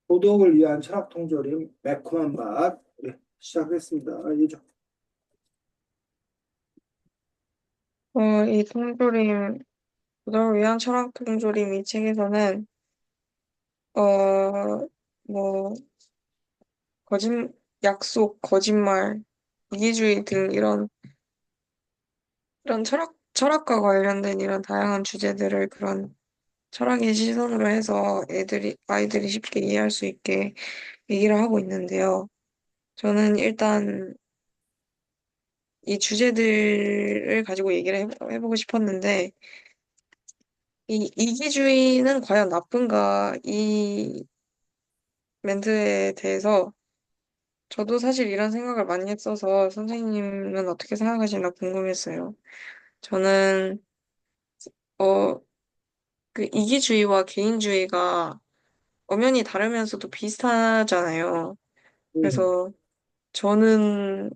도덕을 위한 철학 통조림 매콤한 맛. 네, 시작했습니다. 예죠. 이 통조림, 너를 위한 철학 통조림 이 책에서는, 뭐, 거짓, 약속, 거짓말, 이기주의 등 이런 철학과 관련된 이런 다양한 주제들을 그런 철학의 시선으로 해서 아이들이 쉽게 이해할 수 있게 얘기를 하고 있는데요. 저는 일단 이 주제들을 가지고 얘기를 해보고 싶었는데, 이 이기주의는 과연 나쁜가? 이 멘트에 대해서 저도 사실 이런 생각을 많이 했어서 선생님은 어떻게 생각하시나 궁금했어요. 저는 어, 그 이기주의와 개인주의가 엄연히 다르면서도 비슷하잖아요. 음, 그래서 저는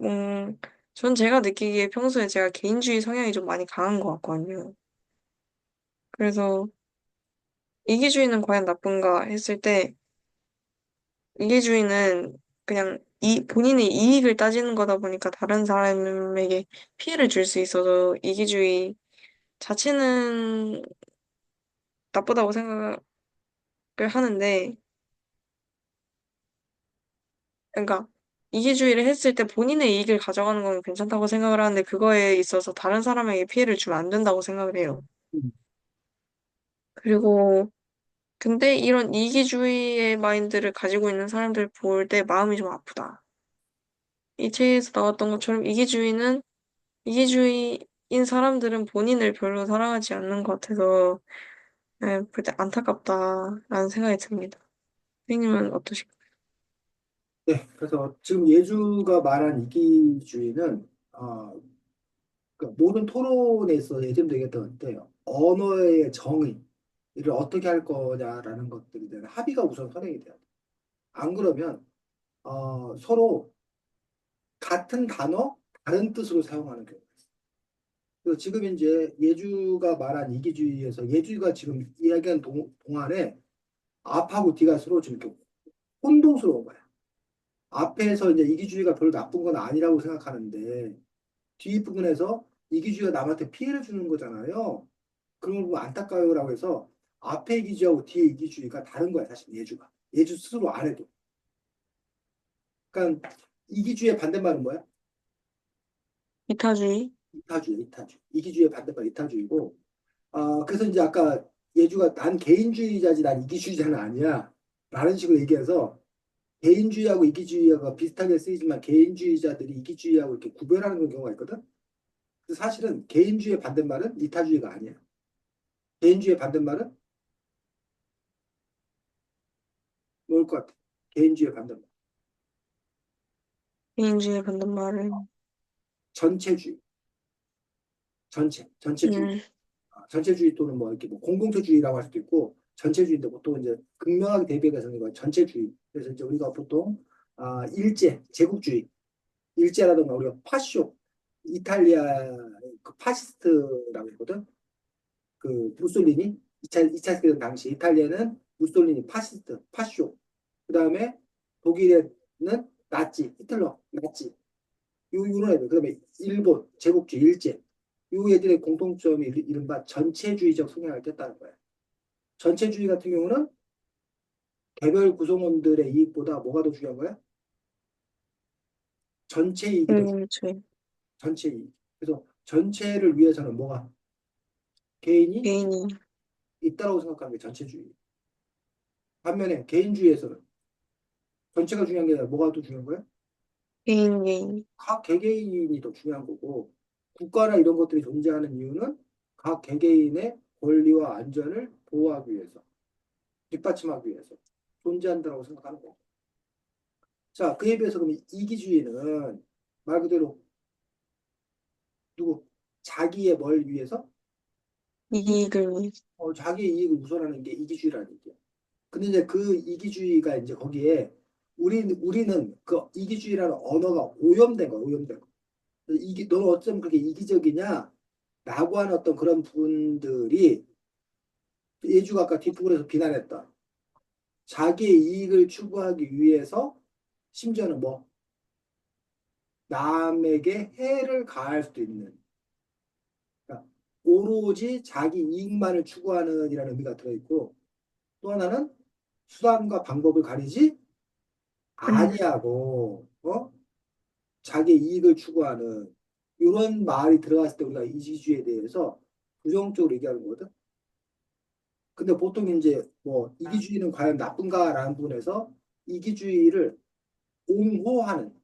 음, 전 제가 느끼기에 평소에 제가 개인주의 성향이 좀 많이 강한 것 같거든요. 그래서 이기주의는 과연 나쁜가 했을 때 이기주의는 그냥 본인의 이익을 따지는 거다 보니까 다른 사람에게 피해를 줄 수 있어서 이기주의 자체는 나쁘다고 생각을 하는데, 그러니까 이기주의를 했을 때 본인의 이익을 가져가는 건 괜찮다고 생각을 하는데, 그거에 있어서 다른 사람에게 피해를 주면 안 된다고 생각을 해요. 음. 그리고, 근데 이런 이기주의의 마인드를 가지고 있는 사람들 볼 때 마음이 좀 아프다. 이 책에서 나왔던 것처럼 이기주의인 사람들은 본인을 별로 사랑하지 않는 것 같아서, 네, 볼때 안타깝다라는 생각이 듭니다. 선생님은 어떠실까요? 네, 그래서 지금 예주가 말한 이기주의는 그 모든 토론에서 예전도 얘기했던 것 같아요. 언어의 정의, 이를 어떻게 할 거냐라는 것들에 대한 합의가 우선 선행이 돼야 돼. 안 그러면 서로 같은 단어, 다른 뜻으로 사용하는 경우가 있어요. 그래서 지금 이제 예주가 말한 이기주의에서 예주가 지금 이야기한 동안에 앞하고 뒤가 서로 지금 이렇게 혼동스러운 거야. 앞에서 이제 이기주의가 별로 나쁜 건 아니라고 생각하는데 뒷부분에서 이기주의가 남한테 피해를 주는 거잖아요. 그런 거 보면 안타까워요라고 해서 앞에 이기주의하고 뒤에 이기주의가 다른 거야, 사실 예주가. 예주 스스로 안 해도. 그러니까 이기주의의 반대말은 뭐야? 이타주의? 이타주의, 이타주의. 이기주의의 반대말 이타주의고. 그래서 이제 아까 예주가 난 개인주의자지 난 이기주의자는 아니야. 라는 식으로 얘기해서 개인주의하고 이기주의가 비슷하게 쓰이지만 개인주의자들이 이기주의하고 이렇게 구별하는 경우가 있거든. 그래서 사실은 개인주의의 반대말은 이타주의가 아니야. 개인주의의 반대말은 뭘 것 같아? 개인주의의 반대말. 개인주의 반대말은, 전체주의. 전체주의. 음, 전체주의 또는 뭐 이렇게 뭐 공동체주의라고 할 수도 있고 전체주의인데 보통 이제 극명하게 대비해서 있는 건 전체주의. 그래서 이제 우리가 보통 제국주의, 일제라든가 우리가 파쇼, 이탈리아 그 파시스트라고 했거든. 그 무솔리니 2차 세계대전 당시 이탈리아는 무솔리니 파시스트, 파쇼. 그다음에 독일에는 나치, 히틀러, 나치. 요런 애들. 그다음에 일본 제국주의, 일제. 요 애들의 공통점이 이른바 전체주의적 성향을 띠었다는 거야. 전체주의 같은 경우는 개별 구성원들의 이익보다 뭐가 더 중요한 거야? 전체 이익이 더 중요해. 공동체, 전체 이익. 그래서 전체를 위해서는 뭐가? 개인이 개인이, 있다라고 생각하는 게 전체주의. 반면에 개인주의에서는 전체가 중요한 게 아니라 뭐가 더 중요한 거야? 개인. 각 개개인이 더 중요한 거고 국가나 이런 것들이 존재하는 이유는 각 개개인의 권리와 안전을 보호하기 위해서, 뒷받침하기 위해서 존재한다고 생각하는 거고. 자, 그에 비해서 그럼 이기주의는 말 그대로 누구? 자기의 뭘 위해서? 이, 이익을 위해서. 자기의 이익을 우선하는 게 이기주의라는 얘기야. 근데 이제 그 이기주의가 이제 거기에 우리는 그 이기주의라는 언어가 오염된 거야, 오염된 거. 너는 어쩜 그렇게 이기적이냐? 라고 하는 어떤 그런 분들이 예주가 아까 뒷부분에서 비난했다. 자기의 이익을 추구하기 위해서 심지어는 뭐 남에게 해를 가할 수도 있는 그러니까 오로지 자기 이익만을 추구하는 이라는 의미가 들어있고 또 하나는 수단과 방법을 가리지 음, 아니하고 자기 이익을 추구하는 이런 말이 들어갔을 때 우리가 이기주의에 대해서 부정적으로 얘기하는 거거든. 근데 보통 이제 뭐 이기주의는 과연 나쁜가라는 부분에서 이기주의를 옹호하는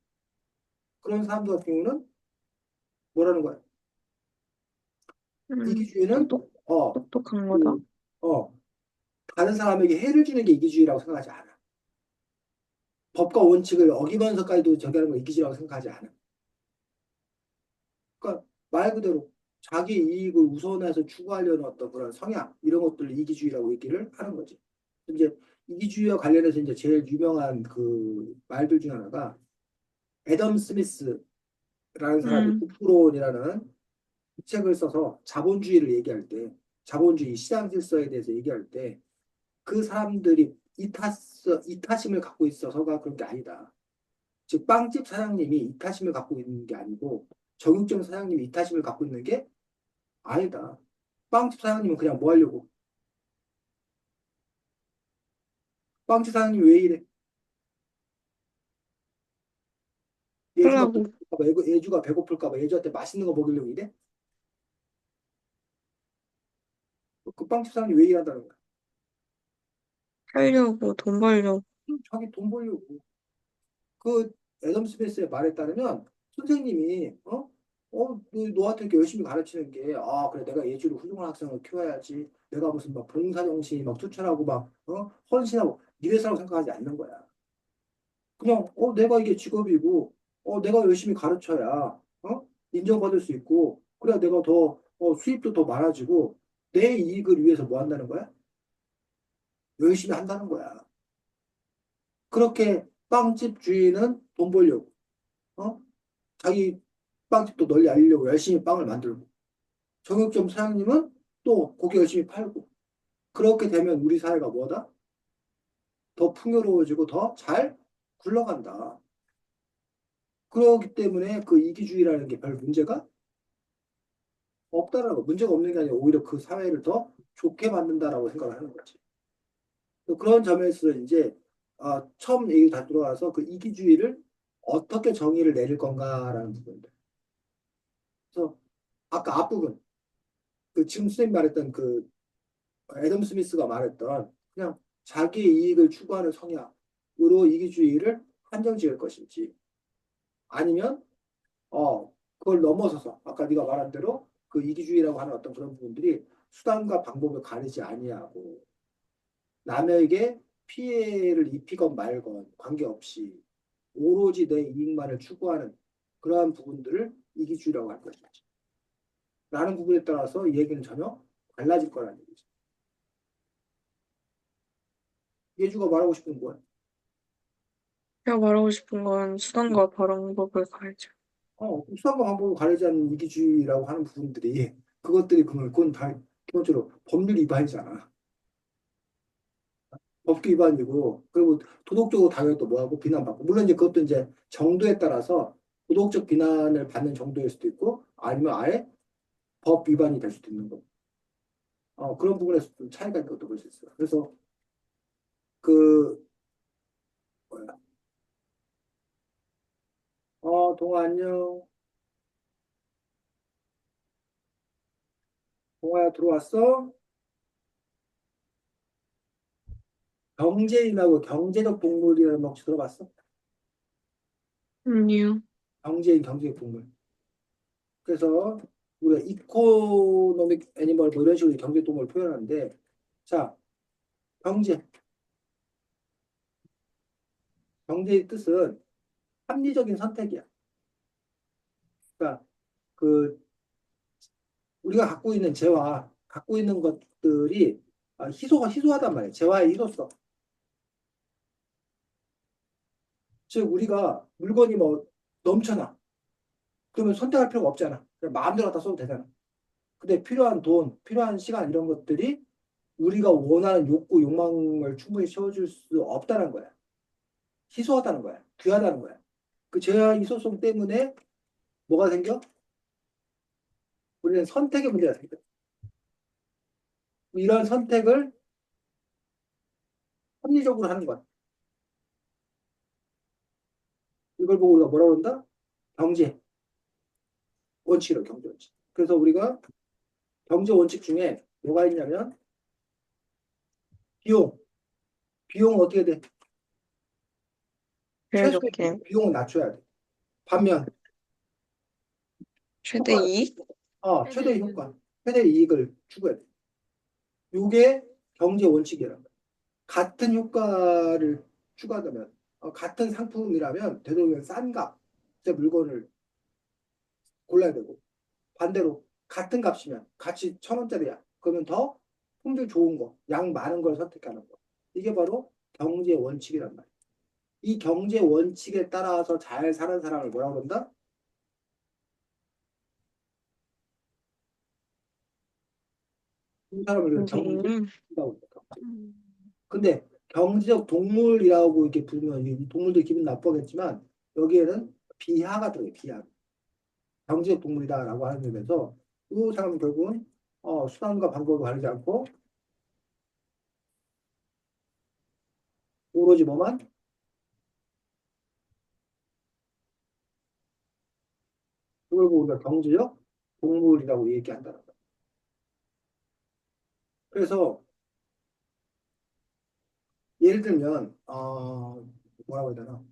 그런 사람들 같은 경우는 뭐라는 거야? 이기주의는 똑똑, 어, 똑똑한 거다. 그, 어, 다른 사람에게 해를 주는 게 이기주의라고 생각하지 않아. 법과 원칙을 어기면서까지도 저기 하는 걸 이기주의라고 생각하지 않아. 그러니까 말 그대로 자기 이익을 우선해서 추구하려는 어떤 그런 성향 이런 것들을 이기주의라고 얘기를 하는 거지. 이제 이기주의와 관련해서 이제 제일 유명한 그 말들 중 하나가 애덤 스미스라는 사람이 음, 국부론이라는 책을 써서 자본주의를 얘기할 때 자본주의 시장 질서에 대해서 얘기할 때 그 사람들이 이타심을 갖고 있어서가 그런 게 아니다. 즉 빵집 사장님이 이타심을 갖고 있는 게 아니고 정육점 사장님이 이타심을 갖고 있는 게 아니다. 빵집 사장님은 그냥 뭐 하려고? 빵집 사장님 왜 이래? 예주가 하려고, 배고플까 봐, 예주가 배고플까 봐 예주한테 맛있는 거 먹이려고 이래? 그 빵집 사장님 왜 일한다는 거야? 하려고, 돈 벌려고. 자기 돈 벌려고. 그 애덤 스미스의 말에 따르면 선생님이 너한테 이렇게 열심히 가르치는 게 그래 내가 예주로 훌륭한 학생을 키워야지 내가 무슨 막 봉사정신이 막 투철하고 막 헌신하고 이래서라고 생각하지 않는 거야. 그냥 내가 이게 직업이고 내가 열심히 가르쳐야 인정받을 수 있고 그래야 내가 더 수입도 더 많아지고 내 이익을 위해서 뭐 한다는 거야? 열심히 한다는 거야. 그렇게 빵집 주인은 돈 벌려고 어? 자기 빵집도 널리 알리려고 열심히 빵을 만들고 정육점 사장님은 또 고기 열심히 팔고 그렇게 되면 우리 사회가 뭐다? 더 풍요로워지고 더 잘 굴러간다. 그렇기 때문에 그 이기주의라는 게 별 문제가 없다라고 문제가 없는 게 아니라 오히려 그 사회를 더 좋게 만든다라고 생각을 하는 거지. 그런 점에서 이제 처음 얘기 다 들어와서 그 이기주의를 어떻게 정의를 내릴 건가라는 부분들. 그래서 아까 앞부분 그 지금 선생님 말했던 그 애덤 스미스가 말했던 그냥 자기의 이익을 추구하는 성향으로 이기주의를 한정 지을 것인지 아니면 그걸 넘어서서 아까 네가 말한 대로 그 이기주의라고 하는 어떤 그런 부분들이 수단과 방법을 가리지 아니하고 남에게 피해를 입히건 말건 관계없이 오로지 내 이익만을 추구하는 그러한 부분들을 이기주의라고 할 것이지. 라는 부분에 따라서 이 얘기는 전혀 달라질 거라는 얘기죠. 예주가 말하고 싶은 건 제가 말하고 싶은 건 수단과 방법을 가르쳐. 수단과 방법을 가리지 않는 이기주의라고 하는 부분들이 그것들이 그건 다 기본적으로 법률 위반이잖아. 법규 위반이고 그리고 도덕적으로 당연히 또 뭐하고 비난받고 물론 이제 그것도 이제 정도에 따라서 도덕적 비난을 받는 정도일 수도 있고 아니면 아예 법 위반이 될 수도 있는 거고 그런 부분에서 좀 차이가 있는 것도 볼 수 있어요. 그래서 그 뭐야 동아 안녕. 동아야 들어왔어? 경제인하고 경제적 동물이라는 거 혹시 들어봤어? 아니요. 경제인 경제적 동물. 그래서 우리가 이코노믹 애니멀 뭐 이런 식으로 경제적 동물을 표현하는데 자 경제 경제의 뜻은 합리적인 선택이야. 그러니까 그 우리가 갖고 있는 재화, 갖고 있는 것들이 희소하단 말이야. 재화의 희소성. 즉 우리가 물건이 뭐 넘쳐나. 그러면 선택할 필요가 없잖아. 그냥 마음대로 갖다 써도 되잖아. 근데 필요한 돈, 필요한 시간 이런 것들이 우리가 원하는 욕구, 욕망을 충분히 채워줄 수 없다는 거야. 희소하다는 거야. 귀하다는 거야. 그 제한 희소성 때문에 뭐가 생겨? 우리는 선택의 문제가 생겨. 이런 선택을 합리적으로 하는 거야. 이걸 보고 우리가 뭐라 그런다? 경제 원칙이라고, 경제 원칙. 그래서 우리가 경제 원칙 중에 뭐가 있냐면 비용. 비용은 어떻게 돼? 최소의 효율적게. 비용은 낮춰야 돼. 반면 최대 효과, 이익? 최대 효과, 최대 이익을 추구해야 돼. 이게 경제 원칙이란 말이야. 같은 효과를 추구하다면, 같은 상품이라면 되도록이면 싼 값의 물건을 골라야 되고, 반대로 같은 값이면 같이 1,000원짜리야. 그러면 더 품질 좋은 거, 양 많은 걸 선택하는 거. 이게 바로 경제 원칙이란 말이야. 이 경제 원칙에 따라서 잘 사는 사람을 뭐라고 그런다? 그 사람을 우리가 경제라고 선생님. 한다. 근데 경제적 동물이라고 이렇게 부르면 이 동물들 기분 나쁘겠지만 여기에는 비하가 들어요. 비하. 경제적 동물이다라고 하는 점에서 이 사람은 결국은 수단과 방법을 가리지 않고 오로지 뭐만 그걸 보고 우리가 경제적 동물이라고 얘기한다는 거예요. 그래서 예를 들면 뭐라고 해야 되나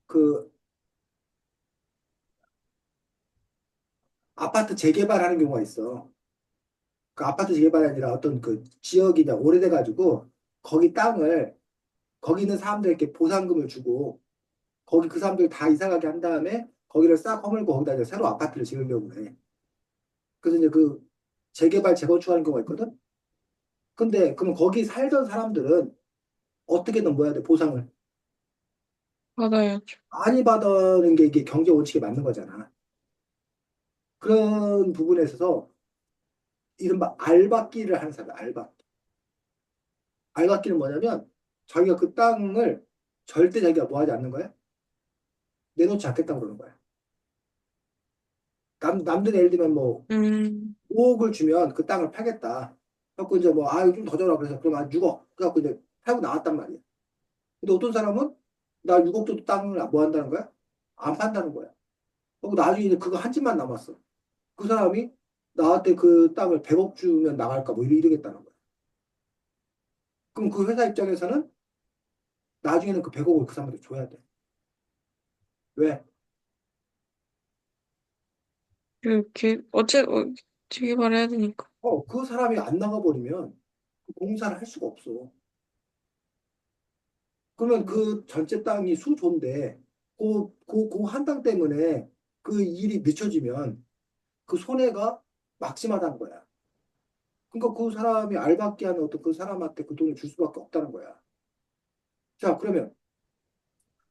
그 아파트 재개발하는 경우가 있어. 그 아파트 재개발이 아니라 어떤 그 지역이 이제 오래돼 가지고 거기 땅을 거기 있는 사람들에게 보상금을 주고 거기 그 사람들 다 이사 가게 한 다음에 거기를 싹 허물고 거기다 이제 새로 아파트를 지으려고 해. 그래서 이제 그 재개발 재건축하는 경우가 있거든. 근데 그럼 거기 살던 사람들은 어떻게든 뭐 해야 돼? 보상을 받아야죠. 많이 받는 게 이게 경제 원칙에 맞는 거잖아. 그런 부분에 있어서 이른바 알박기를 하는 사람, 알박기. 알박기는 뭐냐면 자기가 그 땅을 절대 자기가 뭐 하지 않는 거야? 내놓지 않겠다고 그러는 거야. 남들 예를 들면 뭐 음, 5억을 주면 그 땅을 팔겠다. 그래갖고 이제 뭐, 좀 더 줘라. 그래서 그럼 한 6억. 그래갖고 이제 팔고 나왔단 말이야. 근데 어떤 사람은 나 6억 줘도 땅을 뭐 한다는 거야? 안 판다는 거야. 그리고 나중에 이제 그거 한 집만 남았어. 그 사람이 나한테 그 땅을 100억 주면 나갈까 뭐 이러겠다는 거야. 그럼 그 회사 입장에서는 나중에는 그 100억을 그 사람한테 줘야 돼. 왜? 재개발해야 되니까. 그 사람이 안 나가버리면 그 공사를 할 수가 없어. 그러면 그 전체 땅이 수조인데 그 한 땅 때문에 그 일이 늦춰지면 그 손해가 막심하다는 거야. 그러니까 그 사람이 알박기 하는 어떤 그 사람한테 그 돈을 줄 수밖에 없다는 거야. 자, 그러면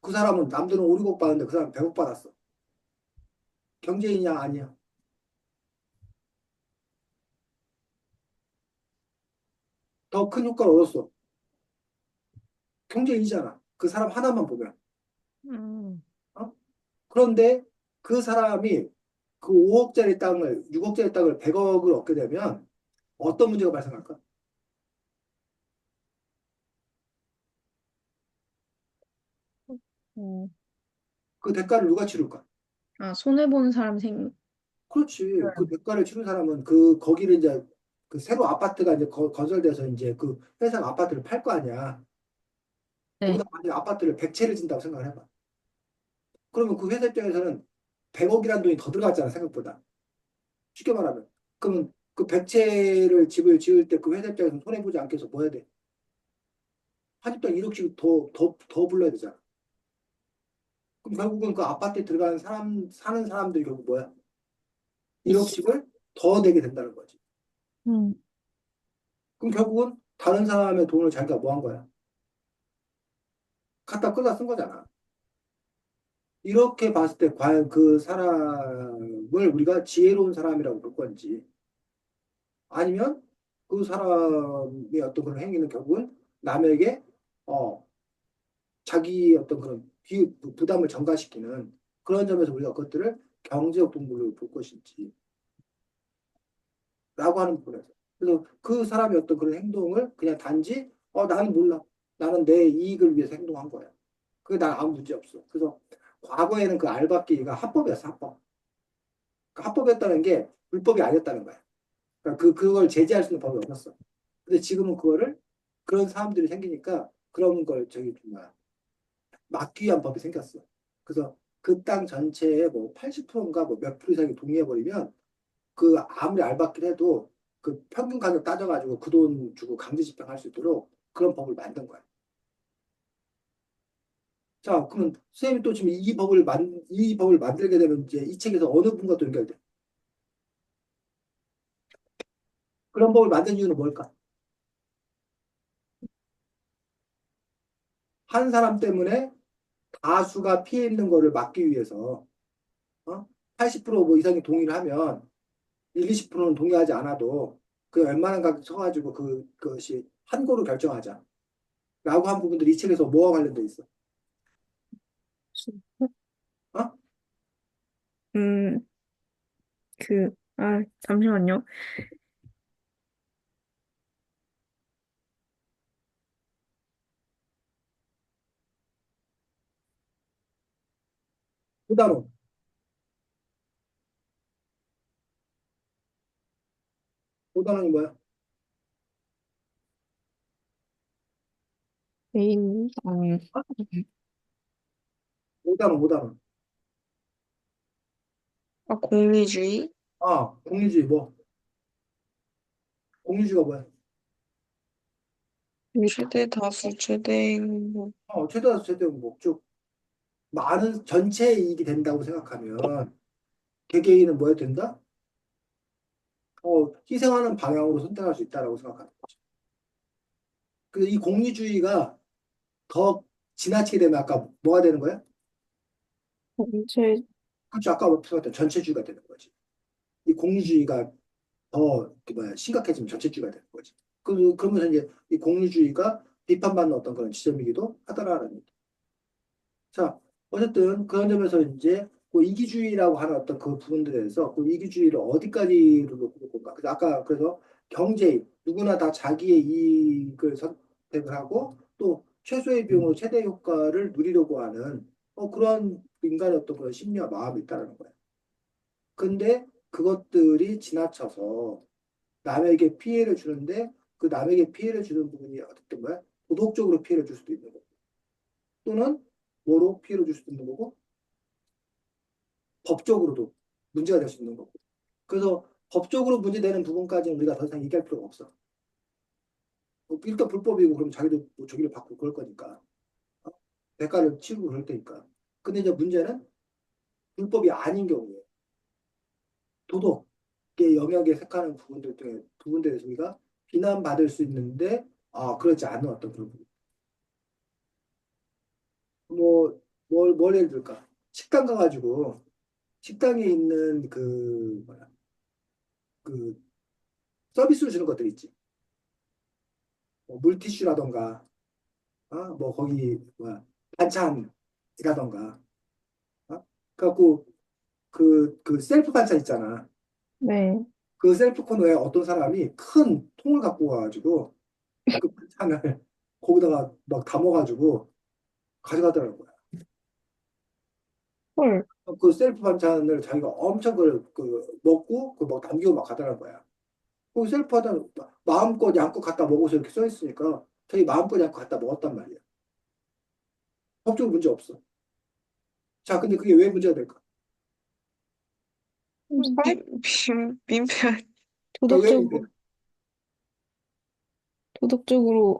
그 사람은 남들은 5, 6억 받는데 그 사람은 100억 받았어. 경제인이야, 아니야? 더 큰 효과를 얻었어. 경제인이잖아. 그 사람 하나만 보면. 음, 어? 그런데 그 사람이 그 5억짜리 땅을, 6억짜리 땅을 100억을 얻게 되면 어떤 문제가 발생할까? 어, 그 대가를 누가 치를까? 손해보는 사람 생, 그렇지. 그 대가를 치른 사람은 거기를 이제 그 새로 아파트가 이제 건설돼서 이제 그 회사가 아파트를 팔 거 아니야. 네. 거기다 만약에 아파트를 100채를 진다고 생각을 해봐. 그러면 그 회사 입장에서는 100억이라는 돈이 더 들어갔잖아, 생각보다. 쉽게 말하면. 그러면 그 100채를 집을 지을 때 그 회사 입장에서는 손해보지 않게 해서 뭐 해야 돼? 한 집당 1억씩 더 불러야 되잖아. 그럼 결국은 그 아파트에 들어가는 사는 사람들이 결국 뭐야? 있어. 1억씩을 더 내게 된다는 거지. 음, 그럼 결국은 다른 사람의 돈을 자기가 뭐 한 거야? 갖다 끌다 쓴 거잖아. 이렇게 봤을 때 과연 그 사람을 우리가 지혜로운 사람이라고 볼 건지 아니면 그 사람의 어떤 그런 행위는 결국은 남에게 어, 자기 어떤 그런 부담을 전가시키는 그런 점에서 우리가 그것들을 경제적 동물로 볼 것인지 라고 하는 부분에서. 그래서 그 사람의 어떤 그런 행동을 그냥 단지 나는 몰라. 나는 내 이익을 위해서 행동한 거야. 그게 난 아무 문제 없어. 그래서 과거에는 그 알박기가 합법이었어, 합법. 그 합법이었다는 게 불법이 아니었다는 거야. 그러니까 그걸 제재할 수 있는 법이 없었어. 근데 지금은 그거를 그런 사람들이 생기니까 그런 걸 저기 뭐야 막기 위한 법이 생겼어. 그래서 그 땅 전체의 뭐 80%인가 뭐 몇 프로 이상이 동의해버리면 그 아무리 알박기를 해도 그 평균 가격 따져가지고 그 돈 주고 강제 집행할 수 있도록 그런 법을 만든 거야. 자, 그러면 선생님이 또 지금 이 법을 만들게 되면 이제 이 책에서 어느 분과 또 연결돼? 그런 법을 만든 이유는 뭘까? 한 사람 때문에 다수가 피해 입는 거를 막기 위해서 80%뭐 이상이 동의를 하면 1, 20%는 동의하지 않아도 그 웬만한 가격 쳐가지고 그것이 한고로 결정하자. 라고 한 부분들이 이 책에서 뭐와 관련돼 있어? 어? 음, 잠시만요. 후다론. 후다론이 뭐야? 개인, 오다론, 오다론. 아, 공리주의? 공유주의 뭐? 공유주의가 뭐야? 최대 다수, 최대 행복. 최대한 최대한 목적. 많은 전체 이익이 된다고 생각하면 개개인은 뭐 해도 된다? 희생하는 방향으로 선택할 수 있다라고 생각하는 거죠. 그래서 이 공리주의가 더 지나치게 되면 아까 뭐가 되는 거야? 전체, 그렇죠. 아까 말했던 전체주의가 되는 거지. 이 공리주의가 더 뭐야 심각해지면 전체주의가 되는 거지. 그러면서 이제 이 공리주의가 비판받는 어떤 그런 지점이기도 하더라라는 얘기. 자, 어쨌든 그런 점에서 이제 그 이기주의라고 하는 어떤 그 부분들에서 그 이기주의를 어디까지로 놓고 볼 건가? 그래서 아까 그래서 경제인 누구나 다 자기의 이익을 선택을 하고 또 최소의 비용으로 최대 효과를 누리려고 하는 그런 인간의 어떤 그런 심리와 마음이 있다는 거예요. 근데 그것들이 지나쳐서 남에게 피해를 주는데 그 남에게 피해를 주는 부분이 어떻든 거야? 도덕적으로 피해를 줄 수도 있는 거고 또는 뭐로 피해를 줄 수도 있는 거고 법적으로도 문제가 될 수 있는 거고. 그래서 법적으로 문제되는 부분까지는 우리가 더 이상 얘기할 필요가 없어. 일단 불법이고 그럼 자기도 뭐 저기를 받고 그럴 거니까. 어? 대가를 치르고 그럴 테니까. 근데 이제 문제는 불법이 아닌 경우에 도덕의 영역에 속하는 부분들에서 우리가 비난받을 수 있는데 그렇지 않은 어떤 그런 부분. 뭘 예를 들까? 식당 가가지고 식당에 있는 그 뭐야 그 서비스를 주는 것들 있지. 뭐 물티슈라던가 뭐 거기 뭐야 반찬이라던가 그래갖고 그 셀프 반찬 있잖아. 네. 그 셀프 코너에 어떤 사람이 큰 통을 갖고 와가지고 그 반찬을 거기다가 막 담아가지고 가져가더라고요. 헐, 그 셀프 반찬을 자기가 엄청 먹고 그 막 남기고 막 가더라는 거야. 그 셀프 반찬 마음껏 양껏 갖다 먹어서 이렇게 써 있으니까 자기 마음껏 양껏 갖다 먹었단 말이야. 법적으로 문제 없어. 자, 근데 그게 왜 문제가 될까? 사 민폐, 그러니까 왜 문제? 도덕적으로, 도덕적으로,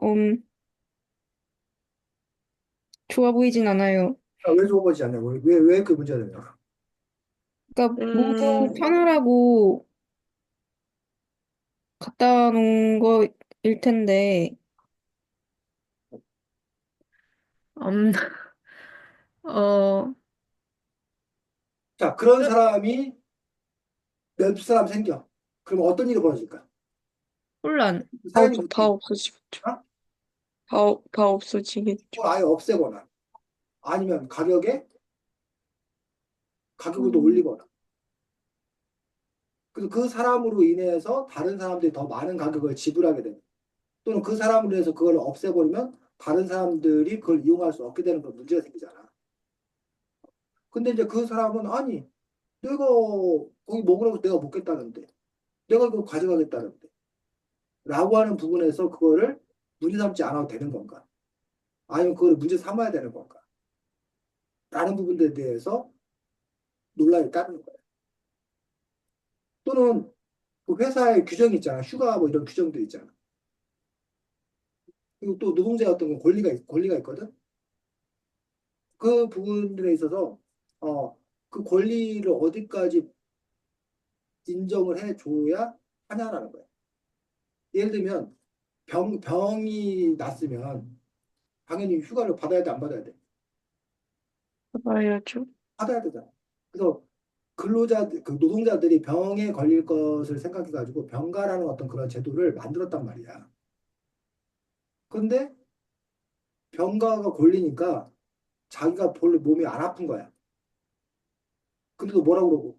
좋아 보이진 않아요. 왜 좋아하지 않냐? 왜 그 문제가 되냐? 그러니까 모두 음, 편하라고 갖다 놓은 거일 텐데, 음, 어, 자, 그런 사람이 몇 사람 생겨. 그럼 어떤 일이 벌어질까? 혼란. 사장님 다 그때 없어지겠죠. 어? 다 없어지겠죠. 그걸 아예 없애거나 아니면 가격을 더 음, 올리거나 그래서 그 사람으로 인해서 다른 사람들이 더 많은 가격을 지불하게 되는 또는 그 사람으로 해서 그걸 없애버리면 다른 사람들이 그걸 이용할 수 없게 되는 그런 문제가 생기잖아. 근데 이제 그 사람은 아니 내가 거기 먹으라고 내가 먹겠다는데 내가 그거 가져가겠다는데 라고 하는 부분에서 그거를 문제 삼지 않아도 되는 건가? 아니면 그걸 문제 삼아야 되는 건가? 라는 부분들에 대해서 논란이 따르는 거예요. 또는 그 회사의 규정이 있잖아. 휴가 뭐 이런 규정들 있잖아. 그리고 또 노동자의 어떤 권리가 있거든. 그 부분들에 있어서 그 권리를 어디까지 인정을 해줘야 하냐라는 거예요. 예를 들면 병이 났으면 당연히 휴가를 받아야 돼, 안 받아야 돼? 봐야죠. 받아야 되잖아. 그래서 그 노동자들이 병에 걸릴 것을 생각해가지고 병가라는 어떤 그런 제도를 만들었단 말이야. 그런데 병가가 걸리니까 자기가 본래 몸이 안 아픈 거야. 근데도 뭐라고 그러고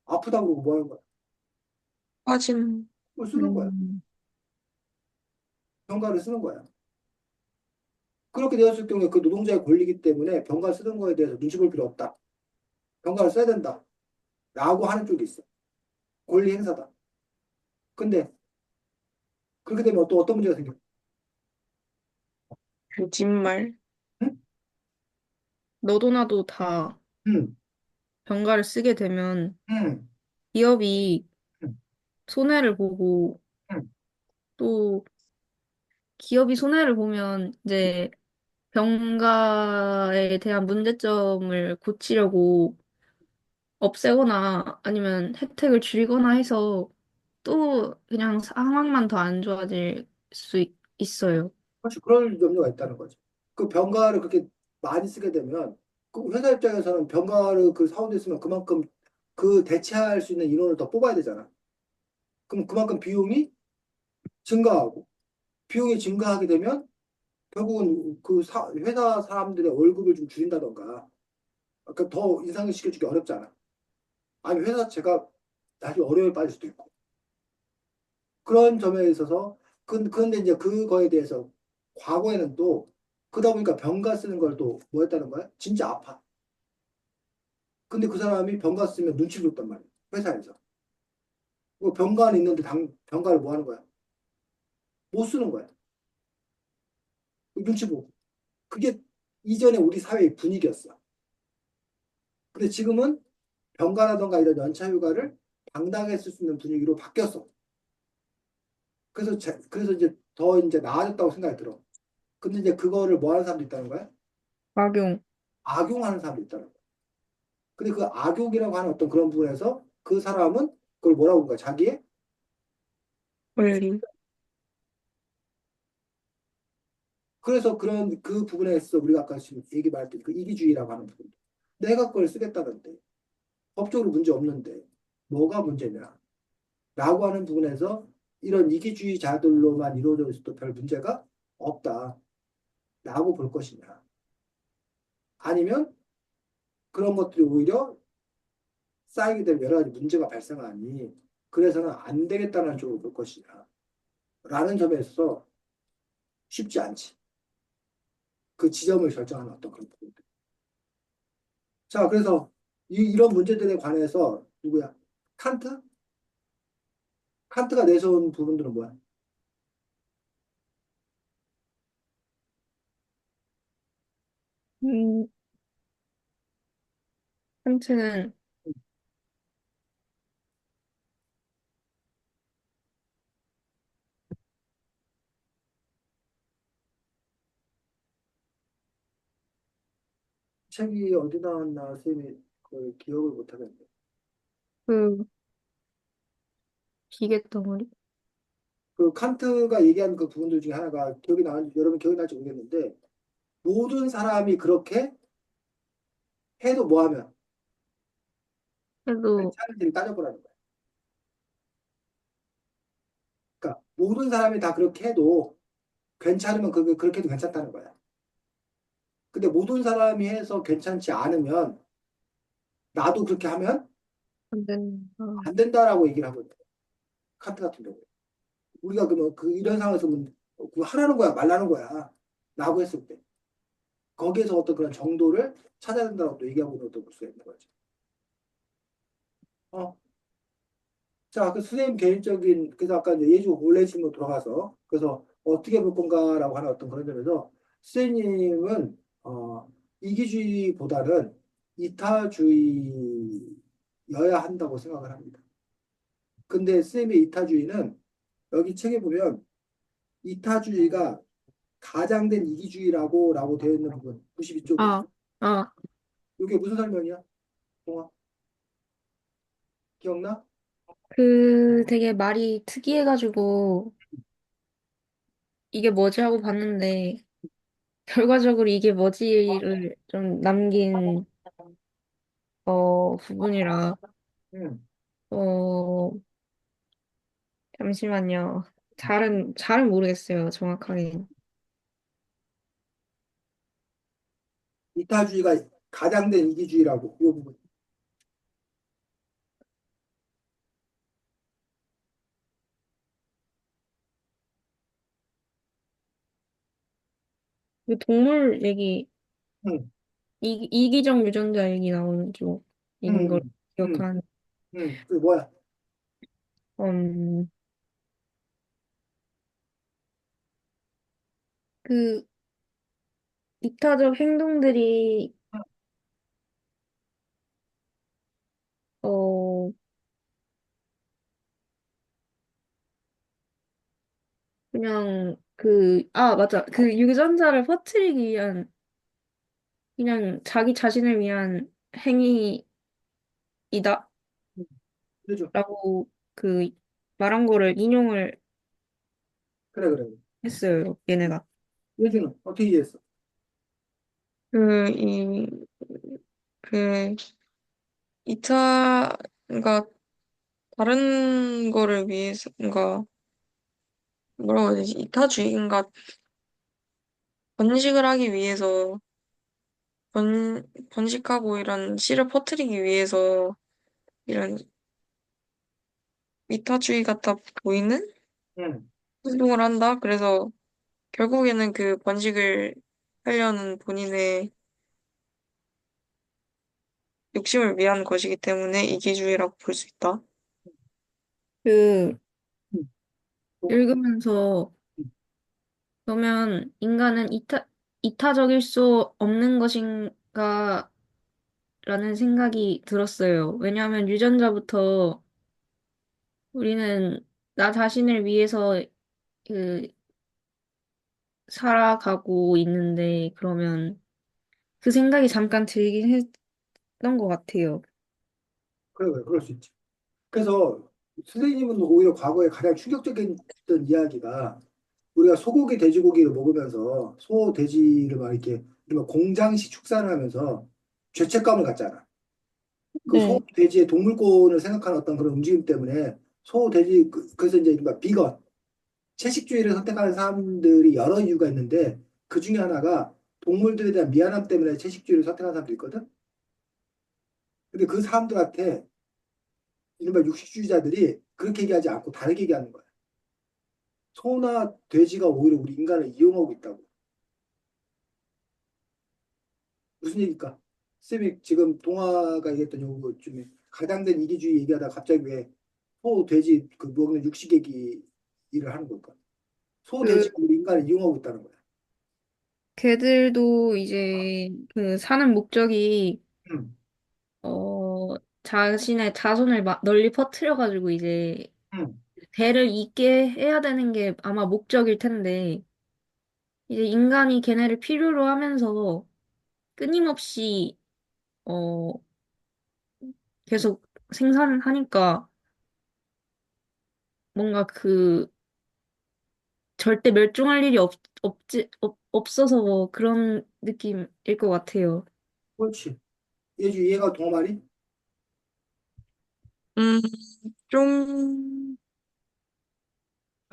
아프다고 그러고 뭐 하는 거야? 빠진, 그걸 쓰는 거야. 음, 병가를 쓰는 거야. 그렇게 되었을 경우에 그 노동자의 권리이기 때문에 병가 쓰는 거에 대해서 눈치 볼 필요 없다. 병가를 써야 된다. 라고 하는 쪽이 있어. 권리 행사다. 근데 그렇게 되면 또 어떤 문제가 생겨? 거짓말. 응? 너도 나도 다 응, 병가를 쓰게 되면 응, 기업이 응, 손해를 보고 응. 또 기업이 손해를 보면 이제 병가에 대한 문제점을 고치려고 없애거나 아니면 혜택을 줄이거나 해서 또 그냥 상황만 더 안 좋아질 수 있어요. 그렇지. 그럴 염려가 있다는 거지. 그 병가를 그렇게 많이 쓰게 되면 그 회사 입장에서는 병가를 그 사원에 쓰면 그만큼 그 대체할 수 있는 인원을 더 뽑아야 되잖아. 그럼 그만큼 비용이 증가하고 비용이 증가하게 되면 결국은 회사 사람들의 월급을 좀 줄인다던가 그러니까 더 인상을 시켜주기 어렵잖아. 아니 회사 자체가 나중에 어려움에 빠질 수도 있고 그런 점에 있어서 그런데 이제 그거에 대해서 과거에는 또 그러다 보니까 병가 쓰는 걸 또 뭐 했다는 거야? 진짜 아파. 근데 그 사람이 병가 쓰면 눈치를 줬단 말이야. 회사에서. 뭐 병가는 있는데 병가를 뭐 하는 거야? 못 쓰는 거야. 눈치 보고. 그게 이전에 우리 사회의 분위기였어. 근데 지금은 병가라던가 이런 연차 휴가를 당당하게 쓸 수 있는 분위기로 바뀌었어. 그래서 이제 더 이제 나아졌다고 생각이 들어. 근데 이제 그거를 뭐 하는 사람도 있다는 거야? 악용. 악용하는 사람도 있다는 거야. 근데 그 악용이라고 하는 어떤 그런 부분에서 그 사람은 그걸 뭐라고 하는 거야? 자기의 권리. 그래서 그런 그 부분에서 우리가 아까 지금 얘기 말했던 그 이기주의라고 하는 부분. 내가 그걸 쓰겠다는데 법적으로 문제 없는데 뭐가 문제냐? 라고 하는 부분에서 이런 이기주의자들로만 이루어져 있어도 별 문제가 없다. 라고 볼 것이냐. 아니면 그런 것들이 오히려 쌓이게 되면 여러 가지 문제가 발생하니 그래서는 안 되겠다는 쪽으로 볼 것이냐. 라는 점에 있어서 쉽지 않지. 그 지점을 결정하는 어떤 그런 부분들. 자, 그래서 이런 문제들에 관해서 누구야? 칸트? 칸트가 내세운 부분들은 뭐야? 음, 한트는 책이 어디 나왔나 선생님이 그걸 기억을 못 하겠네. 그 기계 덩어리. 그 칸트가 얘기한 그 부분들 중에 하나가 여러분 기억이 날지 모르겠는데 모든 사람이 그렇게 해도 뭐하면 그래도 차라리 따져보라는 거야. 모든 사람이 다 그렇게 해도 괜찮으면 그렇게 해도 괜찮다는 거야. 근데 모든 사람이 해서 괜찮지 않으면 나도 그렇게 하면 안 된다. 안 된다라고 얘기를 하거든. 카트 같은 경우에. 우리가 그러면 이런 상황에서 그거 하라는 거야, 말라는 거야. 라고 했을 때. 거기에서 어떤 그런 정도를 찾아야 된다고 또 얘기하고 있는 볼 수가 있는 거지. 어. 자, 그 선생님 개인적인, 그래서 아까 이제 예주 원래 질문 돌아가서, 그래서 어떻게 볼 건가라고 하는 어떤 그런 점에서, 선생님은, 이기주의보다는 이타주의여야 한다고 생각을 합니다. 근데 선생님의 이타주의는, 여기 책에 보면, 이타주의가 가장된 이기주의라고 되어 있는 부분, 92쪽에. 아, 아, 이게 무슨 설명이야? 동아, 기억나? 그 되게 말이 특이해가지고 이게 뭐지 하고 봤는데 결과적으로 이게 뭐지를 좀 남긴 부분이라 응. 어 잠시만요. 잘은 모르겠어요, 정확하게. 이타주의가 가장된 이기주의라고, 이 부분. 그 동물 얘기, 응, 이기적 유전자 얘기 나오는 쪽인 걸 응, 응, 기억하는. 응. 그 뭐야? 음, 그 이타적 행동들이 어 그냥 맞아. 그 유전자를 퍼뜨리기 위한 그냥 자기 자신을 위한 행위이다라고 그죠? 그 말한 거를 인용을 그래, 그래. 했어요, 얘네가. 예주는 어떻게 이해했어? 그, 이, 그, 그러니까 다른 거를 위해서, 그러니까 뭐라고 해야 되지? 이타주의인가 번식을 하기 위해서, 번식하고 이런 씨를 퍼뜨리기 위해서 이런 이타주의 같아 보이는 응. 행동을 한다? 그래서 결국에는 그 번식을 하려는 본인의 욕심을 위한 것이기 때문에 이기주의라고 볼 수 있다. 그 응. 또, 읽으면서 그러면 인간은 이타적일 수 없는 것인가 라는 생각이 들었어요. 왜냐하면 유전자부터 우리는 나 자신을 위해서 그 살아가고 있는데 그러면 그 생각이 잠깐 들긴 했던 것 같아요. 그래, 그래. 그럴 수 있지. 그래서 선생님은 오히려 과거에 가장 충격적인 이야기가 우리가 소고기, 돼지고기를 먹으면서 소, 돼지를 막 이렇게 공장식 축산을 하면서 죄책감을 갖잖아. 그 소, 네. 돼지의 동물권을 생각하는 어떤 그런 움직임 때문에 소, 돼지, 그래서 이제 막 비건, 채식주의를 선택하는 사람들이 여러 이유가 있는데 그 중에 하나가 동물들에 대한 미안함 때문에 채식주의를 선택하는 사람도 있거든. 근데 그 사람들한테 이른바 육식주의자들이 그렇게 얘기하지 않고 다르게 얘기하는 거야. 소나 돼지가 오히려 우리 인간을 이용하고 있다고. 무슨 얘기일까? 쌤이 지금 동화가 얘기했던 요거 중에 가장된 이기주의 얘기하다가 갑자기 왜 소, 돼지 그 먹는 육식 얘기 일을 하는 걸까? 소, 그 돼지가 우리 인간을 이용하고 있다는 거야. 개들도 이제 그 사는 목적이 응, 자신의 자손을 널리 퍼뜨려가지고 이제 응. 대를 잇게 해야 되는 게 아마 목적일 텐데 이제 인간이 걔네를 필요로 하면서 끊임없이 어 계속 생산을 하니까 뭔가 그 절대 멸종할 일이 없어서 뭐 그런 느낌일 것 같아요. 그렇지. 예주 이해가 동화말이? 음, 좀,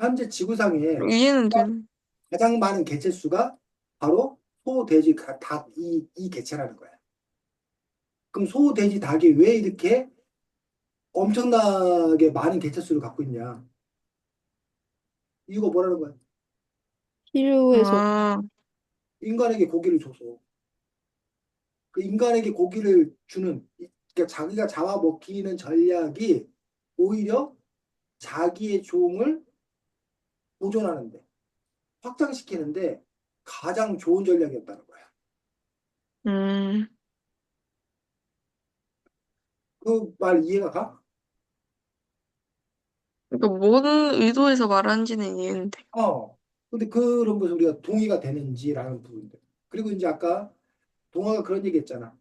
현재 지구상에 이해는 되는. 가장 많은 개체수가 바로 소, 돼지, 닭, 이 개체라는 거야. 그럼 소, 돼지, 닭이 왜 이렇게 엄청나게 많은 개체수를 갖고 있냐? 이거 뭐라는 거야? 필요해서. 아, 인간에게 고기를 줘서. 그 인간에게 고기를 주는, 그러니까 자기가 잡아먹히는 전략이 오히려 자기의 종을 보존하는데, 확장시키는데 가장 좋은 전략이었다는 거야. 음, 그 말 이해가 가? 그러니까 뭔 의도에서 말하는지는 이해는 돼. 어. 근데 그런 것을 우리가 동의가 되는지라는 부분들. 그리고 이제 아까 동화가 그런 얘기 했잖아.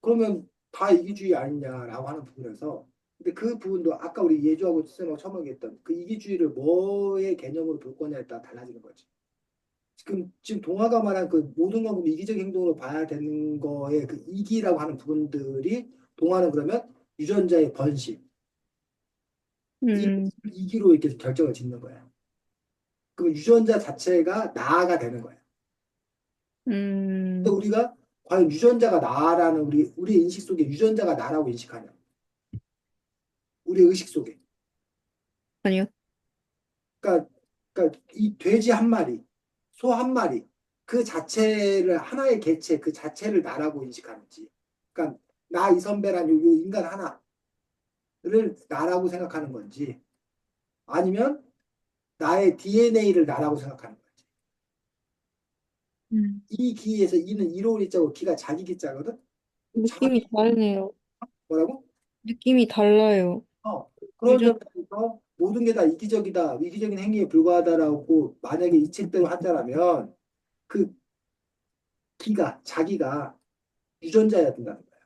그러면 다 이기주의 아니냐라고 하는 부분에서 근데 그 부분도 아까 우리 예주하고 쌤하고 처음 얘기했던 그 이기주의를 뭐의 개념으로 볼 거냐에 따라 달라지는 거지. 지금 동화가 말한 그 모든 것을 이기적 행동으로 봐야 되는 거에 그 이기라고 하는 부분들이 동화는 그러면 유전자의 번식 이 음, 이기로 이렇게 결정을 짓는 거야. 그럼 유전자 자체가 나아가 되는 거야. 근데 음, 우리가 과연 유전자가 나라는 우리 인식 속에 유전자가 나라고 인식하냐? 우리 의식 속에. 아니요. 그러니까, 그러니까 이 돼지 한 마리, 소 한 마리, 그 자체를 하나의 개체, 그 자체를 나라고 인식하는지. 그러니까 나 이선배란 요 인간 하나를 나라고 생각하는 건지, 아니면 나의 DNA를 나라고 생각하는 건지. 음. 이 기에서 이는 이로울 이자고 기가 자기 기자거든. 느낌이 자기 다르네요. 뭐라고? 느낌이 달라요. 그런 유전, 점에서 모든 게 다 이기적이다, 이기적인 행위에 불과하다라고 만약에 이 책대로 한다라면 그 기가, 자기가 유전자여야 된다는 거야.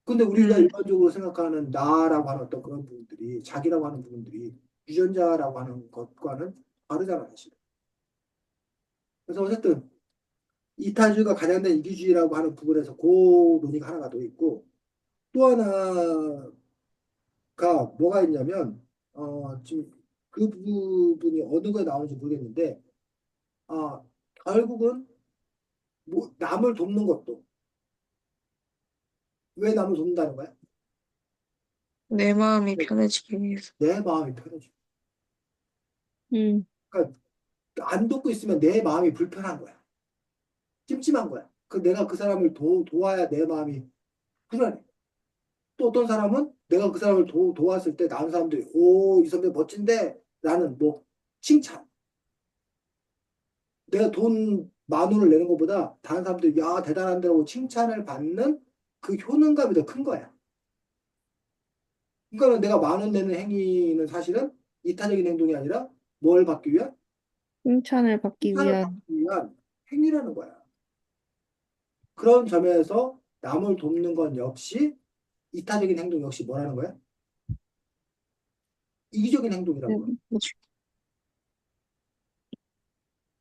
근데 우리가 음, 일반적으로 생각하는 나라고 하는 어떤 그런 부분들이, 자기라고 하는 부분들이 유전자라고 하는 것과는 다르잖아, 사실. 그래서 어쨌든 이타주의가 가장된 이기주의라고 하는 부분에서 그 논의가 하나가 더 있고 또 하나가 뭐가 있냐면 지금 그 부분이 어느 거에 나오는지 모르겠는데 아, 결국은 뭐 남을 돕는 것도 왜 남을 돕는다는 거야? 내 마음이 편해지기 위해서. 내 마음이 편해져. 음, 그러니까 안 돕고 있으면 내 마음이 불편한 거야. 찜찜한 거야. 내가 그 사람을 도와야 내 마음이 후련해. 또 어떤 사람은 내가 그 사람을 도왔을 때 다른 사람들이 오, 이 선배 멋진데 라는 뭐 칭찬. 내가 돈 10,000원을 내는 것보다 다른 사람들이 야, 대단한데라고 칭찬을 받는 그 효능감이 더 큰 거야. 그러니까 내가 10,000원 내는 행위는 사실은 이타적인 행동이 아니라 뭘 받기 위한? 칭찬을 받기 칭찬을 위한. 받기 위한 행위라는 거야. 그런 점에서 남을 돕는 건 역시 이타적인 행동 역시 뭐라는 거야? 이기적인 행동이라고. 그치.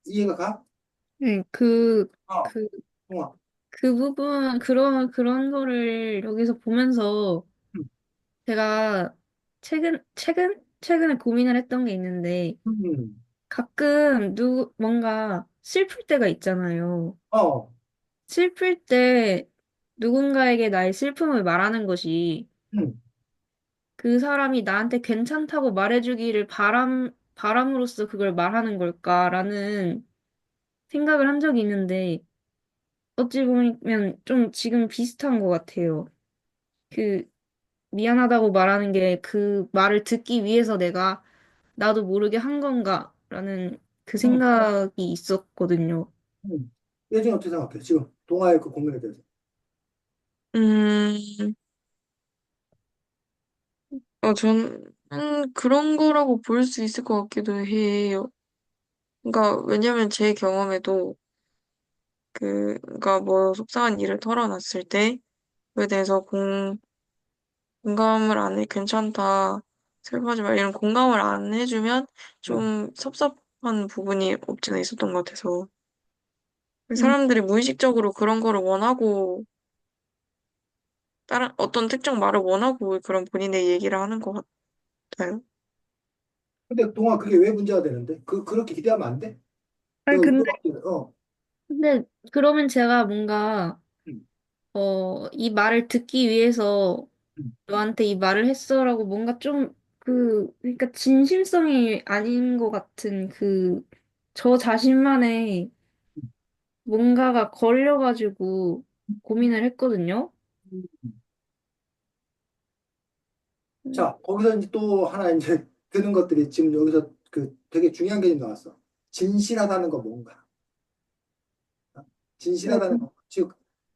이해가 가? 네, 어, 그, 어. 그 부분, 그런 거를 여기서 보면서 음, 제가 최근에 고민을 했던 게 있는데 음, 가끔 뭔가 슬플 때가 있잖아요. 어, 슬플 때 누군가에게 나의 슬픔을 말하는 것이 음, 그 사람이 나한테 괜찮다고 말해주기를 바람으로써 그걸 말하는 걸까라는 생각을 한 적이 있는데 어찌 보면 좀 지금 비슷한 것 같아요. 그 미안하다고 말하는 게 그 말을 듣기 위해서 내가 나도 모르게 한 건가라는 그 음, 생각이 있었거든요. 예준이 어떻게 생각해? 지금 동아의 그 고민에 대해서. 음, 저는 그런 거라고 볼 수 있을 것 같기도 해요. 그러니까, 왜냐면 제 경험에도 그러니까 뭐 속상한 일을 털어놨을 때, 그에 대해서 공감을 안 해, 괜찮다, 슬퍼하지 마, 이런 공감을 안 해주면 음, 좀 섭섭한 부분이 없지 않아 있었던 것 같아서. 음, 사람들이 무의식적으로 그런 거를 원하고, 다른 어떤 특정 말을 원하고 그런 본인의 얘기를 하는 것 같아요. 근데 동아 그게 왜 문제가 되는데? 그렇게 기대하면 안 돼? 아니, 내가 근데, 물어봤거든. 근데, 그러면 제가 뭔가, 음, 이 말을 듣기 위해서 음, 너한테 이 말을 했어라고 뭔가 좀, 그러니까 진심성이 아닌 것 같은 저 자신만의 음. 뭔가가 걸려가지고 고민을 했거든요. 음, 자, 거기서 이제 또 하나 이제 드는 것들이 지금 여기서 그 되게 중요한 개념 나왔어. 진실하다는 거 뭔가. 어? 진실하다는 거. 즉,